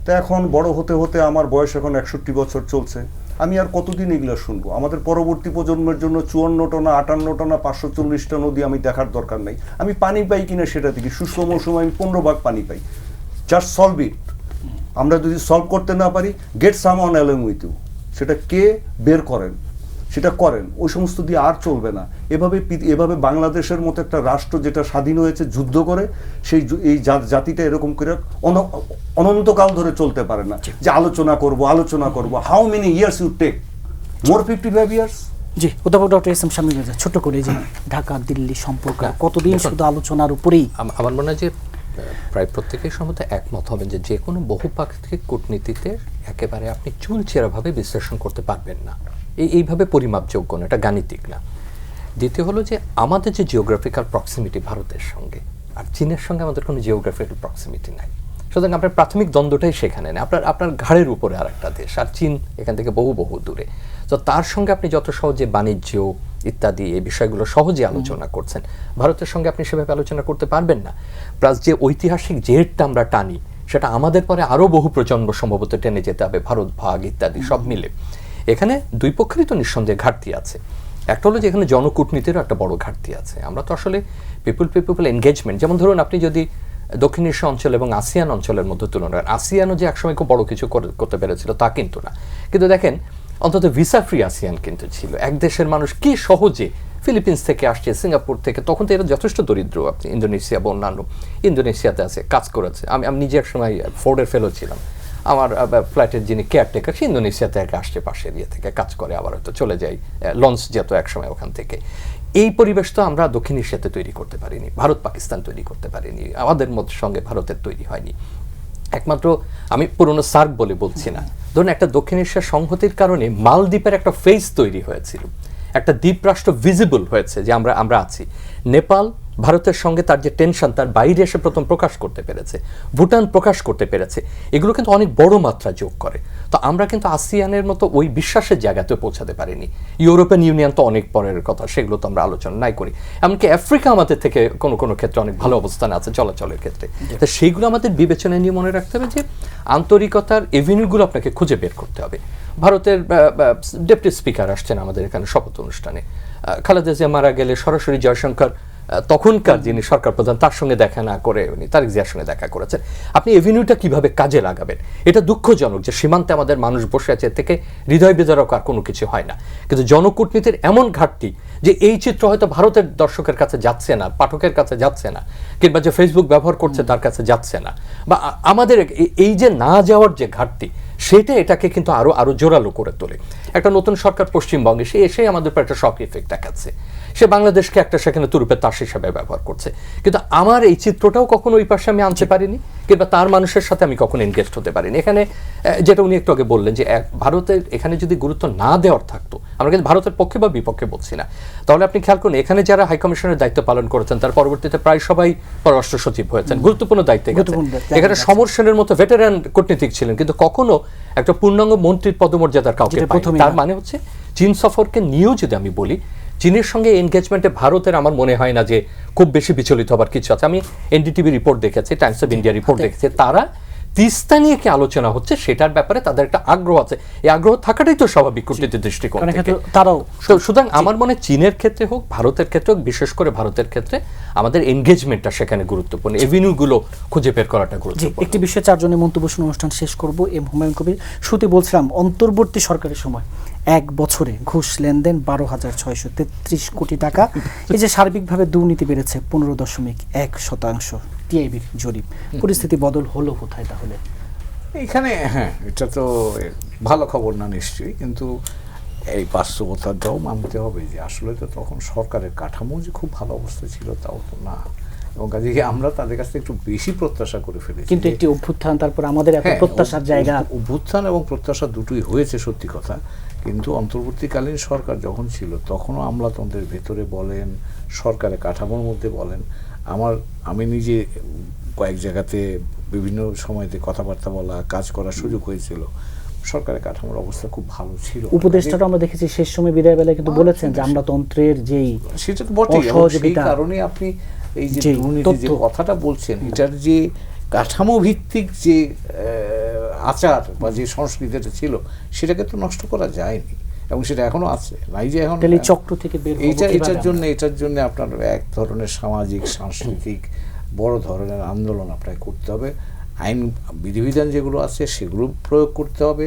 তো এখন বড় হতে হতে আমার বয়স এখন 61 বছর চলছে, আমি আর কতদিন এগুলো শুনবো? আমাদের পরবর্তী প্রজন্মের জন্য 54টা না 58টা না 540টা নদী আমি দেখার দরকার নাই। আমি পানি পাই কিনা সেটা থেকে, শুষ্ক মৌসুমে আমি 15 ভাগ পানি পাই। Just solve it. আমরা যদি সলভ করতে না পারি, get someone along with you, সেটা কে বের করেন, সেটা করেন, ওই সমস্ত দিয়ে আর চলবে না। এভাবে বাংলাদেশের মতো একটা রাষ্ট্র যেটা স্বাধীন হয়েছে যুদ্ধ করে, এই জাতিটা এরকম করে অনন্তকাল ধরে চলতে পারে না যে আলোচনা করব। How many years you take? More 55 years? জি, অধ্যাপক doctor S M Shamim Reza, ছোট্ট করে যে ঢাকা দিল্লি সম্পর্ক কতদিন শুধু আলোচনার উপরেই? আমার মনে হয় যে প্রায় প্রত্যেকেই সম্ভবত একমত হবেন যে কোনো বহুপাক্ষিক কূটনীতিতে একেবারে আপনি চুলচেরাভাবে বিশ্লেষণ করতে পারবেন না, এইভাবে পরিমাপযোগ্য না, এটা গাণিতিক না। দ্বিতীয় হলো যে আমাদের যে জিওগ্রাফিক্যাল প্রক্সিমিটি ভারতের সঙ্গে আর চীনের সঙ্গে আমাদের কোনো জিওগ্রাফিক্যাল প্রক্সিমিটি নাই, সুতরাং আপনার প্রাথমিক দ্বন্দ্বটাই সেখানে নেই। আপনার ঘাড়ের উপরে আর একটা দেশ, আর চীন এখান থেকে বহু বহু দূরে। তো তার সঙ্গে আপনি যত সহজে বাণিজ্য ইত্যাদি এই বিষয়গুলো সহজে আলোচনা করছেন, ভারতের সঙ্গে আপনি সেভাবে আলোচনা করতে পারবেন না। প্লাস যে ঐতিহাসিক জেটটা আমরা টানি, সেটা আমাদের পরে আরও বহু প্রজন্ম সম্ভবত টেনে যেতে হবে, ভারত ভাগ ইত্যাদি সব মিলে। এখানে দুই পক্ষেরই তো নিঃসন্দেহে ঘাটতি আছে। একটা হলো যে এখানে জনকূটনীতিরও একটা বড় ঘাটতি আছে। আমরা তো আসলে পিপল এনগেজমেন্ট, যেমন ধরুন আপনি যদি দক্ষিণ এশিয়া অঞ্চল এবং আসিয়ান অঞ্চলের মধ্যে তুলনা করেন, আসিয়ানও যে একসময় খুব বড় কিছু করতে পেরেছিল তা কিন্তু না। কিন্তু দেখেন অন্তত ভিসা ফ্রি আসিয়ান কিন্তু ছিল। এক দেশের মানুষ কি সহজে ফিলিপিন্স থেকে আসছে, সিঙ্গাপুর থেকে, তখন তো এরা যথেষ্ট দরিদ্র। আপনি ইন্দোনেশিয়া বা অন্যান্য, ইন্দোনেশিয়াতে আছে, কাজ করেছে। আমি নিজে এক সময় ফোর্ডের ফেলো ছিলাম। আমার ফ্ল্যাটের যিনি কেয়ারটেকার, সে ইন্দোনেশিয়া থেকে আসছে, পাশের ইয়ে থেকে কাজ করে, আবার হয়তো চলে যাই, লঞ্চ যেত এক সময় ওখান থেকে। এই পরিবেশ তো আমরা দক্ষিণ এশিয়াতে তৈরি করতে পারিনি, ভারত পাকিস্তান তৈরি করতে পারিনি, আমাদের সঙ্গে ভারতের তৈরি হয়নি। একমাত্র আমি পুরনো সার্ক বলে বলছি না, ধরুন একটা দক্ষিণ এশিয়ার সংহতির কারণে মালদ্বীপের একটা ফেস তৈরি হয়েছিল, একটা দ্বীপ রাষ্ট্র ভিজিবল হয়েছে যে আমরা আছি। নেপাল ভারতের সঙ্গে তার যে টেনশন তার বাইরে এসে প্রথম প্রকাশ করতে পেরেছে, ভুটান প্রকাশ করতে পেরেছে, এগুলো কিন্তু অনেক বড় মাত্রা যোগ করে। তো আমরা কিন্তু আসিয়ানের মতো ওই বিশ্বাসের জায়গাতে পৌঁছাতে পারিনি। ইউরোপিয়ান ইউনিয়ন তো অনেক পরের কথা, সেগুলো তো আমরা আলোচনা নাই করি। এমনকি আফ্রিকা আমাদের থেকে কোনো ক্ষেত্রে অনেক ভালো অবস্থানে আছে চলাচলের ক্ষেত্রে। তো সেইগুলো আমাদের বিবেচনায় নিয়ে মনে রাখতে হবে যে আন্তরিকতার এভিনিউগুলো আপনাকে খুঁজে বের করতে হবে। ভারতের ডেপুটি স্পিকার আসছেন আমাদের এখানে শপথ অনুষ্ঠানে, খালেদা জিয়া মারা গেলে সরাসরি জয়শঙ্কর তখনকার যিনি সরকার প্রধান তার সঙ্গে দেখা না করে উনি তারেক জিয়ার সঙ্গে দেখা করেছেন। আপনি এভিনিউটা কিভাবে কাজে লাগাবেন? এটা দুঃখজনক যে সীমান্তে আমাদের মানুষ বসে আছে, এর থেকে হৃদয় বিদারক আর কোনো কিছু হয় না। কিন্তু জনকূটনীতির এমন ঘাটতি যে এই চিত্র হয়তো ভারতের দর্শকের কাছে যাচ্ছে না, পাঠকের কাছে যাচ্ছে না, কিংবা যে ফেসবুক ব্যবহার করছে তার কাছে যাচ্ছে না, বা আমাদের এই যে না যাওয়ার যে ঘাটতি, সেটা এটাকে কিন্তু আরো জোরালো করে তোলে। একটা নতুন সরকার পশ্চিমবঙ্গে সে এসে আমাদের উপর একটা শক ইফেক্ট দেখাচ্ছে, সে বাংলাদেশকে একটা সেখানে তুরুপের তাস হিসাবে ব্যবহার করছে। কিন্তু আমার এই চিত্রটাও কখনো ওই পাশে আমি আনতে পারিনি, কিংবা তার মানুষের সাথে আমি কখনো এনগেজ হতে পারিনি। এখানে যেটা উনি একটু আগে বললেন যে ভারতের এখানে যদি গুরুত্ব না দেওয়ার থাকতো, আমরা কিন্তু ভারতের পক্ষে বা বিপক্ষে বলছি না, তাহলে আপনি খেয়াল করুন এখানে যারা হাইকমিশনের দায়িত্ব পালন করেছেন তার পরবর্তীতে প্রায় সবাই পররাষ্ট্র সচিব হয়েছেন, গুরুত্বপূর্ণ দায়িত্বে গেছেন। এখানে সমর সেনের মতো ভেটেরান কূটনীতিক ছিলেন, কিন্তু কখনো একটা পূর্ণাঙ্গ মন্ত্রীর পদমর্যাদার কাউকে পায়নি। তার মানে হচ্ছে চীন সফরকে নিয়েও যদি আমি বলি, চীনের সঙ্গে এনগেজমেন্টে ভারতের আমার মনে হয় না যে খুব বেশি বিচলিত হবার কিছু আছে। আমি এনডিটিভি রিপোর্ট দেখেছি, টাইমস অফ ইন্ডিয়া রিপোর্ট দেখেছি, তারা তিস্তা নিয়ে কি আলোচনা হচ্ছে সেটার ব্যাপারে তাদের একটা আগ্রহ আছে। এই আগ্রহ থাকাটাই তো স্বাভাবিক কূটনীতির দৃষ্টিকোণ থেকে। সুতরাং আমার মনে চীনের ক্ষেত্রে হোক ভারতের ক্ষেত্রে হোক, বিশেষ করে ভারতের ক্ষেত্রে আমাদের এনগেজমেন্টটা সেখানে গুরুত্বপূর্ণ, এভিনিউগুলো খুঁজে বের করাটা গুরুত্বপূর্ণ। একটি বিষয়ে চারজনের মন্তব্য শুনে অনুষ্ঠান শেষ করব। এম হুমায়ুন কবির, শুরুতে বলছিলাম অন্তর্বর্তী সরকারের সময় 1 বছরে ঘুষ লেনদেন 12,633 কোটি টাকা। এই যে সার্বিকভাবে দুর্নীতি বেড়েছে 15.1%, টিআইবির জরিপ। পরিস্থিতি বদল হলো কোথায় তাহলে? এখানে হ্যাঁ, এটা তো ভালো খবর না নিশ্চয়ই, কিন্তু এই বাস্তবতাটাও মানতে হবে যে আসলে তো তখন সরকারের কাঠামো যে খুব ভালো অবস্থা ছিল তাও তো না, এবং কাজে আমরা তাদের কাছ থেকে একটু বেশি প্রত্যাশা করে ফেলেছি। কিন্তু একটি অভ্যুত্থান, তারপর আমাদের এত প্রত্যাশার জায়গা, অভ্যুত্থান এবং প্রত্যাশা দুটোই হয়েছে সত্যি কথা। কিন্তু অন্তর্বর্তীকালীন সরকার যখন ছিল তখনও আমলাতন্ত্রের ভেতরে বলেন, সরকারের কাঠামোর মধ্যে বলেন, আমি নিজে কয়েক জায়গাতে বিভিন্ন সময়তে কথাবার্তা বলা, কাজ করার সুযোগ হয়েছিল। সরকারের কাঠামোর অবস্থা খুব ভালো ছিল। উপদেষ্টারা আমরা দেখেছি শেষ সময় বিদায় বেলায় কিন্তু বলেছেন যে আমলাতন্ত্রের যেই সেটা তো বটেই, সেই কারণে আপনি এই যে দুর্নীতি যে কথাটা বলছেন, এটার যে কাঠামো ভিত্তিক যে আচার বা যে সংস্কৃতিটা ছিল সেটাকে তো নষ্ট করা যায়নি, এবং সেটা এখনো আছে, নাই যে এখন তাহলে চক্র থেকে বের হবো কিভাবে এটার জন্য আপনার এক ধরনের সামাজিক সাংস্কৃতিক বড় ধরনের আন্দোলন আপনাকে করতে হবে, আইন বিধিবিধান যেগুলো আছে সেগুলো প্রয়োগ করতে হবে,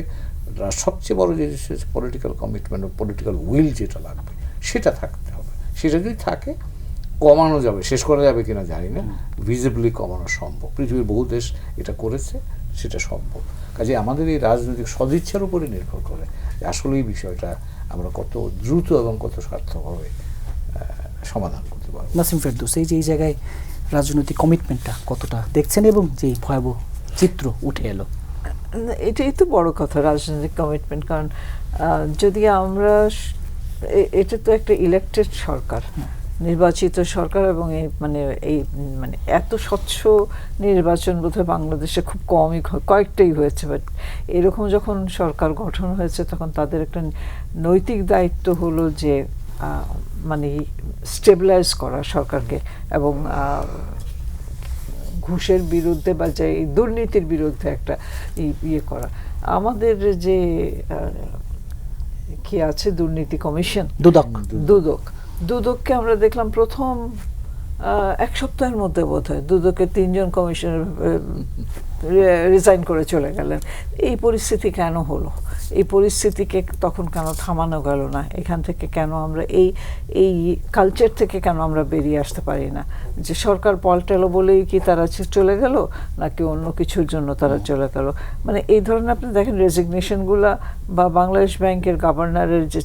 সবচেয়ে বড় যে পলিটিক্যাল কমিটমেন্ট, পলিটিক্যাল উইল যেটা লাগবে সেটা থাকতে হবে। সেটা যদি থাকে কমানো যাবে, শেষ করা যাবে কিনা জানি না, ভিজিবলি কমানো সম্ভব। পৃথিবীর বহু দেশ এটা করেছে, সেটা সম্ভব। কাজে আমাদের এই রাজনৈতিক সদিচ্ছার উপরে নির্ভর করে যে আসলে এই বিষয়টা আমরা কত দ্রুত এবং কত সার্থকভাবে সমাধান করতে পারবো। নাসিম ফেরদৌস, এই যে এই জায়গায় রাজনৈতিক কমিটমেন্টটা কতটা দেখছেন এবং যে ভয়াবহ চিত্র উঠে এলো? এটাই তো বড় কথা, রাজনৈতিক কমিটমেন্ট। কারণ যদি আমরা এটা তো একটা ইলেক্টেড সরকার, নির্বাচিত সরকার, এবং এই এত স্বচ্ছ নির্বাচন বোধহয় বাংলাদেশে খুব কমই, কয়েকটাই হয়েছে। বাট এরকম যখন সরকার গঠন হয়েছে তখন তাদের একটা নৈতিক দায়িত্ব হলো যে স্টেবিলাইজ করা সরকারকে, এবং ঘুষের বিরুদ্ধে বা যে দুর্নীতির বিরুদ্ধে একটা ইয়ে করা। আমাদের যে কি আছে দুর্নীতি কমিশন, দুদককে আমরা দেখলাম প্রথম এক সপ্তাহের মধ্যে বোধহয় দুদকের 3 জন কমিশনার রিজাইন করে চলে গেলেন। এই পরিস্থিতি কেন হলো? এই পরিস্থিতিকে তখন কেন থামানো গেল না? এখান থেকে কেন আমরা এই কালচার থেকে কেন আমরা বেরিয়ে আসতে পারি না? যে সরকার পাল্টালো বলেই কি তারা চলে গেল, নাকি অন্য কিছুর জন্য তারা চলে গেল? এই ধরনের আপনি দেখেন রেজিগনেশনগুলা, বা বাংলাদেশ ব্যাংকের গভর্নরের যে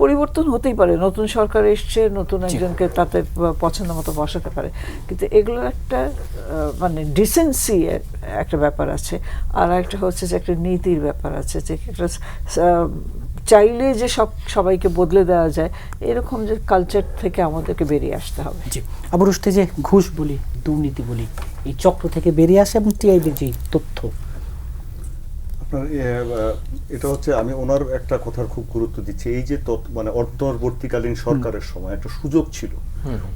পরিবর্তন হতেই পারে, নতুন সরকার এসছে, নতুন একজনকে তাতে পছন্দ মতো বসাতে পারে, কিন্তু এগুলো একটা ডিসেন্সি একটা ব্যাপার আছে, আর একটা হচ্ছে যে একটা নীতির ব্যাপার আছে, যে একটা চাইলে যে সবাইকে বদলে দেওয়া যায় এরকম যে কালচার থেকে আমাদেরকে বেরিয়ে আসতে হবে। জি, আবু রুশদী, যে ঘুষ বলি, দুর্নীতি বলি, এই চক্র থেকে বেরিয়ে আসে এবং টিআইবির যে তথ্য, এটা হচ্ছে আমি ওনার একটা কথার খুব গুরুত্ব দিচ্ছি। এই যে অন্তর্বর্তীকালীন সরকারের সময় একটা সুযোগ ছিল,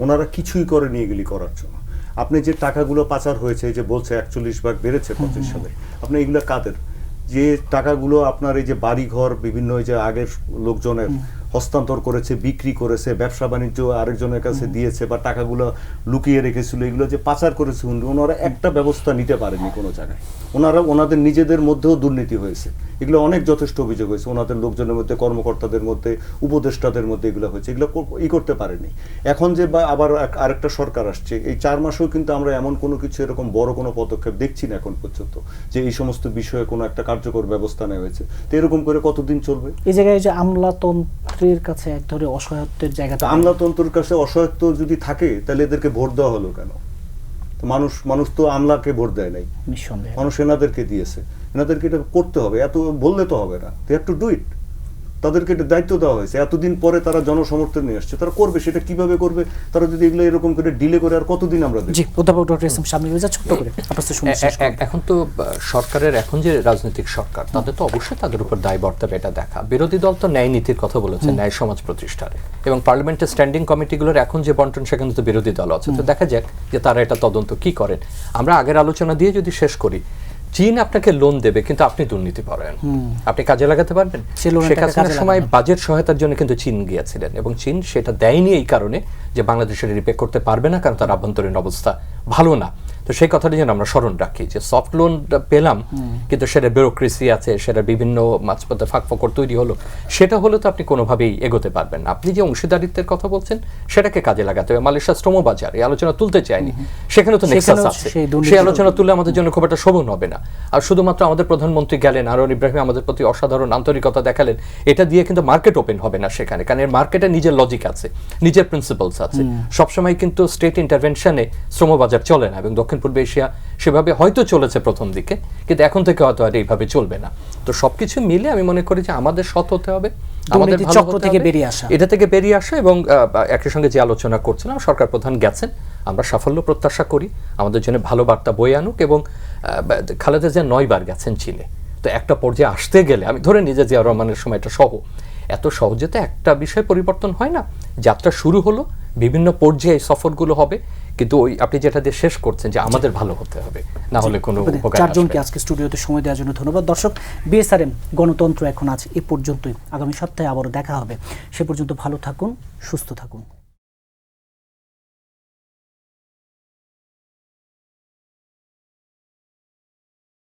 ওনারা কিছুই করেনি এগুলি করার জন্য। আপনি যে টাকাগুলো পাচার হয়েছে, এই যে বলছে 41 ভাগ বেড়েছে 25 সালে, আপনি এগুলো কাদের? যে টাকাগুলো আপনার এই যে বাড়িঘর বিভিন্ন এই যে আগের লোকজনের হস্তান্তর করেছে, বিক্রি করেছে, ব্যবসা বাণিজ্য আরেকজনের কাছে দিয়েছে, বা টাকাগুলো লুকিয়ে রেখেছিল, এগুলো যে পাচার করেছে ওনারা একটা ব্যবস্থা নিতে পারেনি কোনো জায়গায়। ওনাদের নিজেদের মধ্যেও দুর্নীতি হয়েছে, এগুলো অনেক যথেষ্ট অভিযোগ হয়েছে ওনাদের লোকজনের মধ্যে, কর্মকর্তাদের মধ্যে, উপদেষ্টাদের মধ্যে এগুলো হয়েছে, এগুলো করতে পারেনি। এখন যে আবার আরেকটা সরকার আসছে, এই 4 মাসেও কিন্তু আমরা এমন কোনো কিছু এরকম বড় কোনো পদক্ষেপ দেখছি না এখন পর্যন্ত, যে এই সমস্ত বিষয়ে কোনো একটা কার্যকর ব্যবস্থা নেওয়া হয়েছে। তো এরকম করে কতদিন চলবে? এই জায়গায় যে আমলাতন্ত্রের কাছে এক ধরনের অসহায়ত্বের জায়গাটা, আমলাতন্ত্রের কাছে অসহায়ত্ব যদি থাকে তাহলে এদেরকে ভোট দেওয়া হলো কেন? মানুষ তো আমলাকে ভোট দেয় নাই, নিঃসন্দেহে মানুষ এনাদেরকে দিয়েছে। এনাদেরকে এটা করতে হবে, এত বললে তো হবে না, they have to do it. তাদেরকে এটা দায়িত্ব দেওয়া হয়েছে, এতদিন পরে তারা জনসমর্থন নিয়ে আসছে, তারা করবে। সেটা কিভাবে করবে? তারা যদি এগুলো এরকম করে ডিলে করে আর কতদিন আমরা দেখব? জি, অধ্যাপক doctor S M Shamim Reza, ছোট্ট করে আপনাদের শুনে শেষ করুন। এখন তো সরকারের, এখন যে রাজনৈতিক সরকার, তাদের তো অবশ্যই তাদের উপর দায় বর্তাবে এটা দেখা। বিরোধী দল তো ন্যায় নীতির কথা বলেছে, ন্যায় সমাজ প্রতিষ্ঠার, এবং পার্লামেন্টের স্ট্যান্ডিং কমিটিগুলোর এখন যে বন্টন, সেখানে তো বিরোধী দল আছে। তো দেখা যাক যে তারা এটা তদন্ত কি করেন। আমরা আগের আলোচনা দিয়ে যদি শেষ করি, চীন আপনাকে লোন দেবে কিন্তু আপনি দুর্নীতি করেন, আপনি কাজে লাগাতে পারবেন? শেখ হাসিনার সময় বাজেট সহায়তার জন্য কিন্তু চীন গিয়েছিলেন, এবং চীন সেটা দেয়নি এই কারণে যে বাংলাদেশের রিপে করতে পারবে না, কারণ তার আভ্যন্তরীণ অবস্থা ভালো না। তো সেই কথাটি যেন আমরা স্মরণ রাখি, যে সফট লোন পেলাম কিন্তু সেটা ব্যুরোক্রেসি আছে, সেটা বিভিন্ন মাঝপথে ফাঁকফোকর তৈরি হলো, সেটা হলে তো আপনি কোনোভাবেই এগোতে পারবেন না। আপনি যে অংশীদারিত্বের কথা বলছেন সেটাকে কাজে লাগাতে হবে। মালয়েশিয়া শ্রমবাজার, এই আলোচনা তুলতে চাইনি, সেখানে তো নেক্সাস আছে, সেই আলোচনা তুলে আমাদের জন্য খুব একটা শোভন হবে না। আর শুধুমাত্র আমাদের প্রধানমন্ত্রী গেলেন, আরন ইব্রাহিম আমাদের প্রতি অসাধারণ আন্তরিকতা দেখালেন, এটা দিয়ে কিন্তু মার্কেট ওপেন হবে না সেখানে, কারণ এর মার্কেটে নিজের লজিক আছে, নিজের প্রিন্সিপালস আছে। সবসময় কিন্তু স্টেট ইন্টারভেনশনে শ্রমবাজার চলে না, এবং দক্ষিণ পূর্ব এশিয়া সেভাবে হয়তো চলেছে প্রথম দিকে, কিন্তু এখন থেকে হয়তো আর এইভাবে চলবে না। তো সবকিছু মিলে আমি মনে করি যে আমাদের সৎ হতে হবে, আমাদের চক্র থেকে বেরিয়ে আসা, এটা থেকে বেরিয়ে আসা, এবং একই সঙ্গে যে আলোচনা করছিলাম, সরকার প্রধান গেছেন, আমরা সাফল্য প্রত্যাশা করি, আমাদের জন্য ভালো বার্তা বয়ে আনুক। এবং খালেদা জিয়া 9 বার গেছেন চীনে, তো একটা পর্যায়ে আসতে গেলে আমি ধরে নিই যে জিয়া রহমানের সময়টা সহ এত সহজে তো একটা বিষয় পরিবর্তন হয় না। যাত্রা শুরু হলো, বিভিন্ন পর্যায়ে সফরগুলো হবে, কিন্তু ওই আপনি যেটা দিয়ে শেষ করছেন যে আমাদের ভালো হতে হবে, না হলে কোনো উপকার চারজনকে আজকে স্টুডিওতে সময় দেওয়ার জন্য ধন্যবাদ। দর্শক, বিএসআরএম গণতন্ত্র এখন আজ এ পর্যন্তই। আগামী সপ্তাহে আবারও দেখা হবে। সে পর্যন্ত ভালো থাকুন, সুস্থ থাকুন।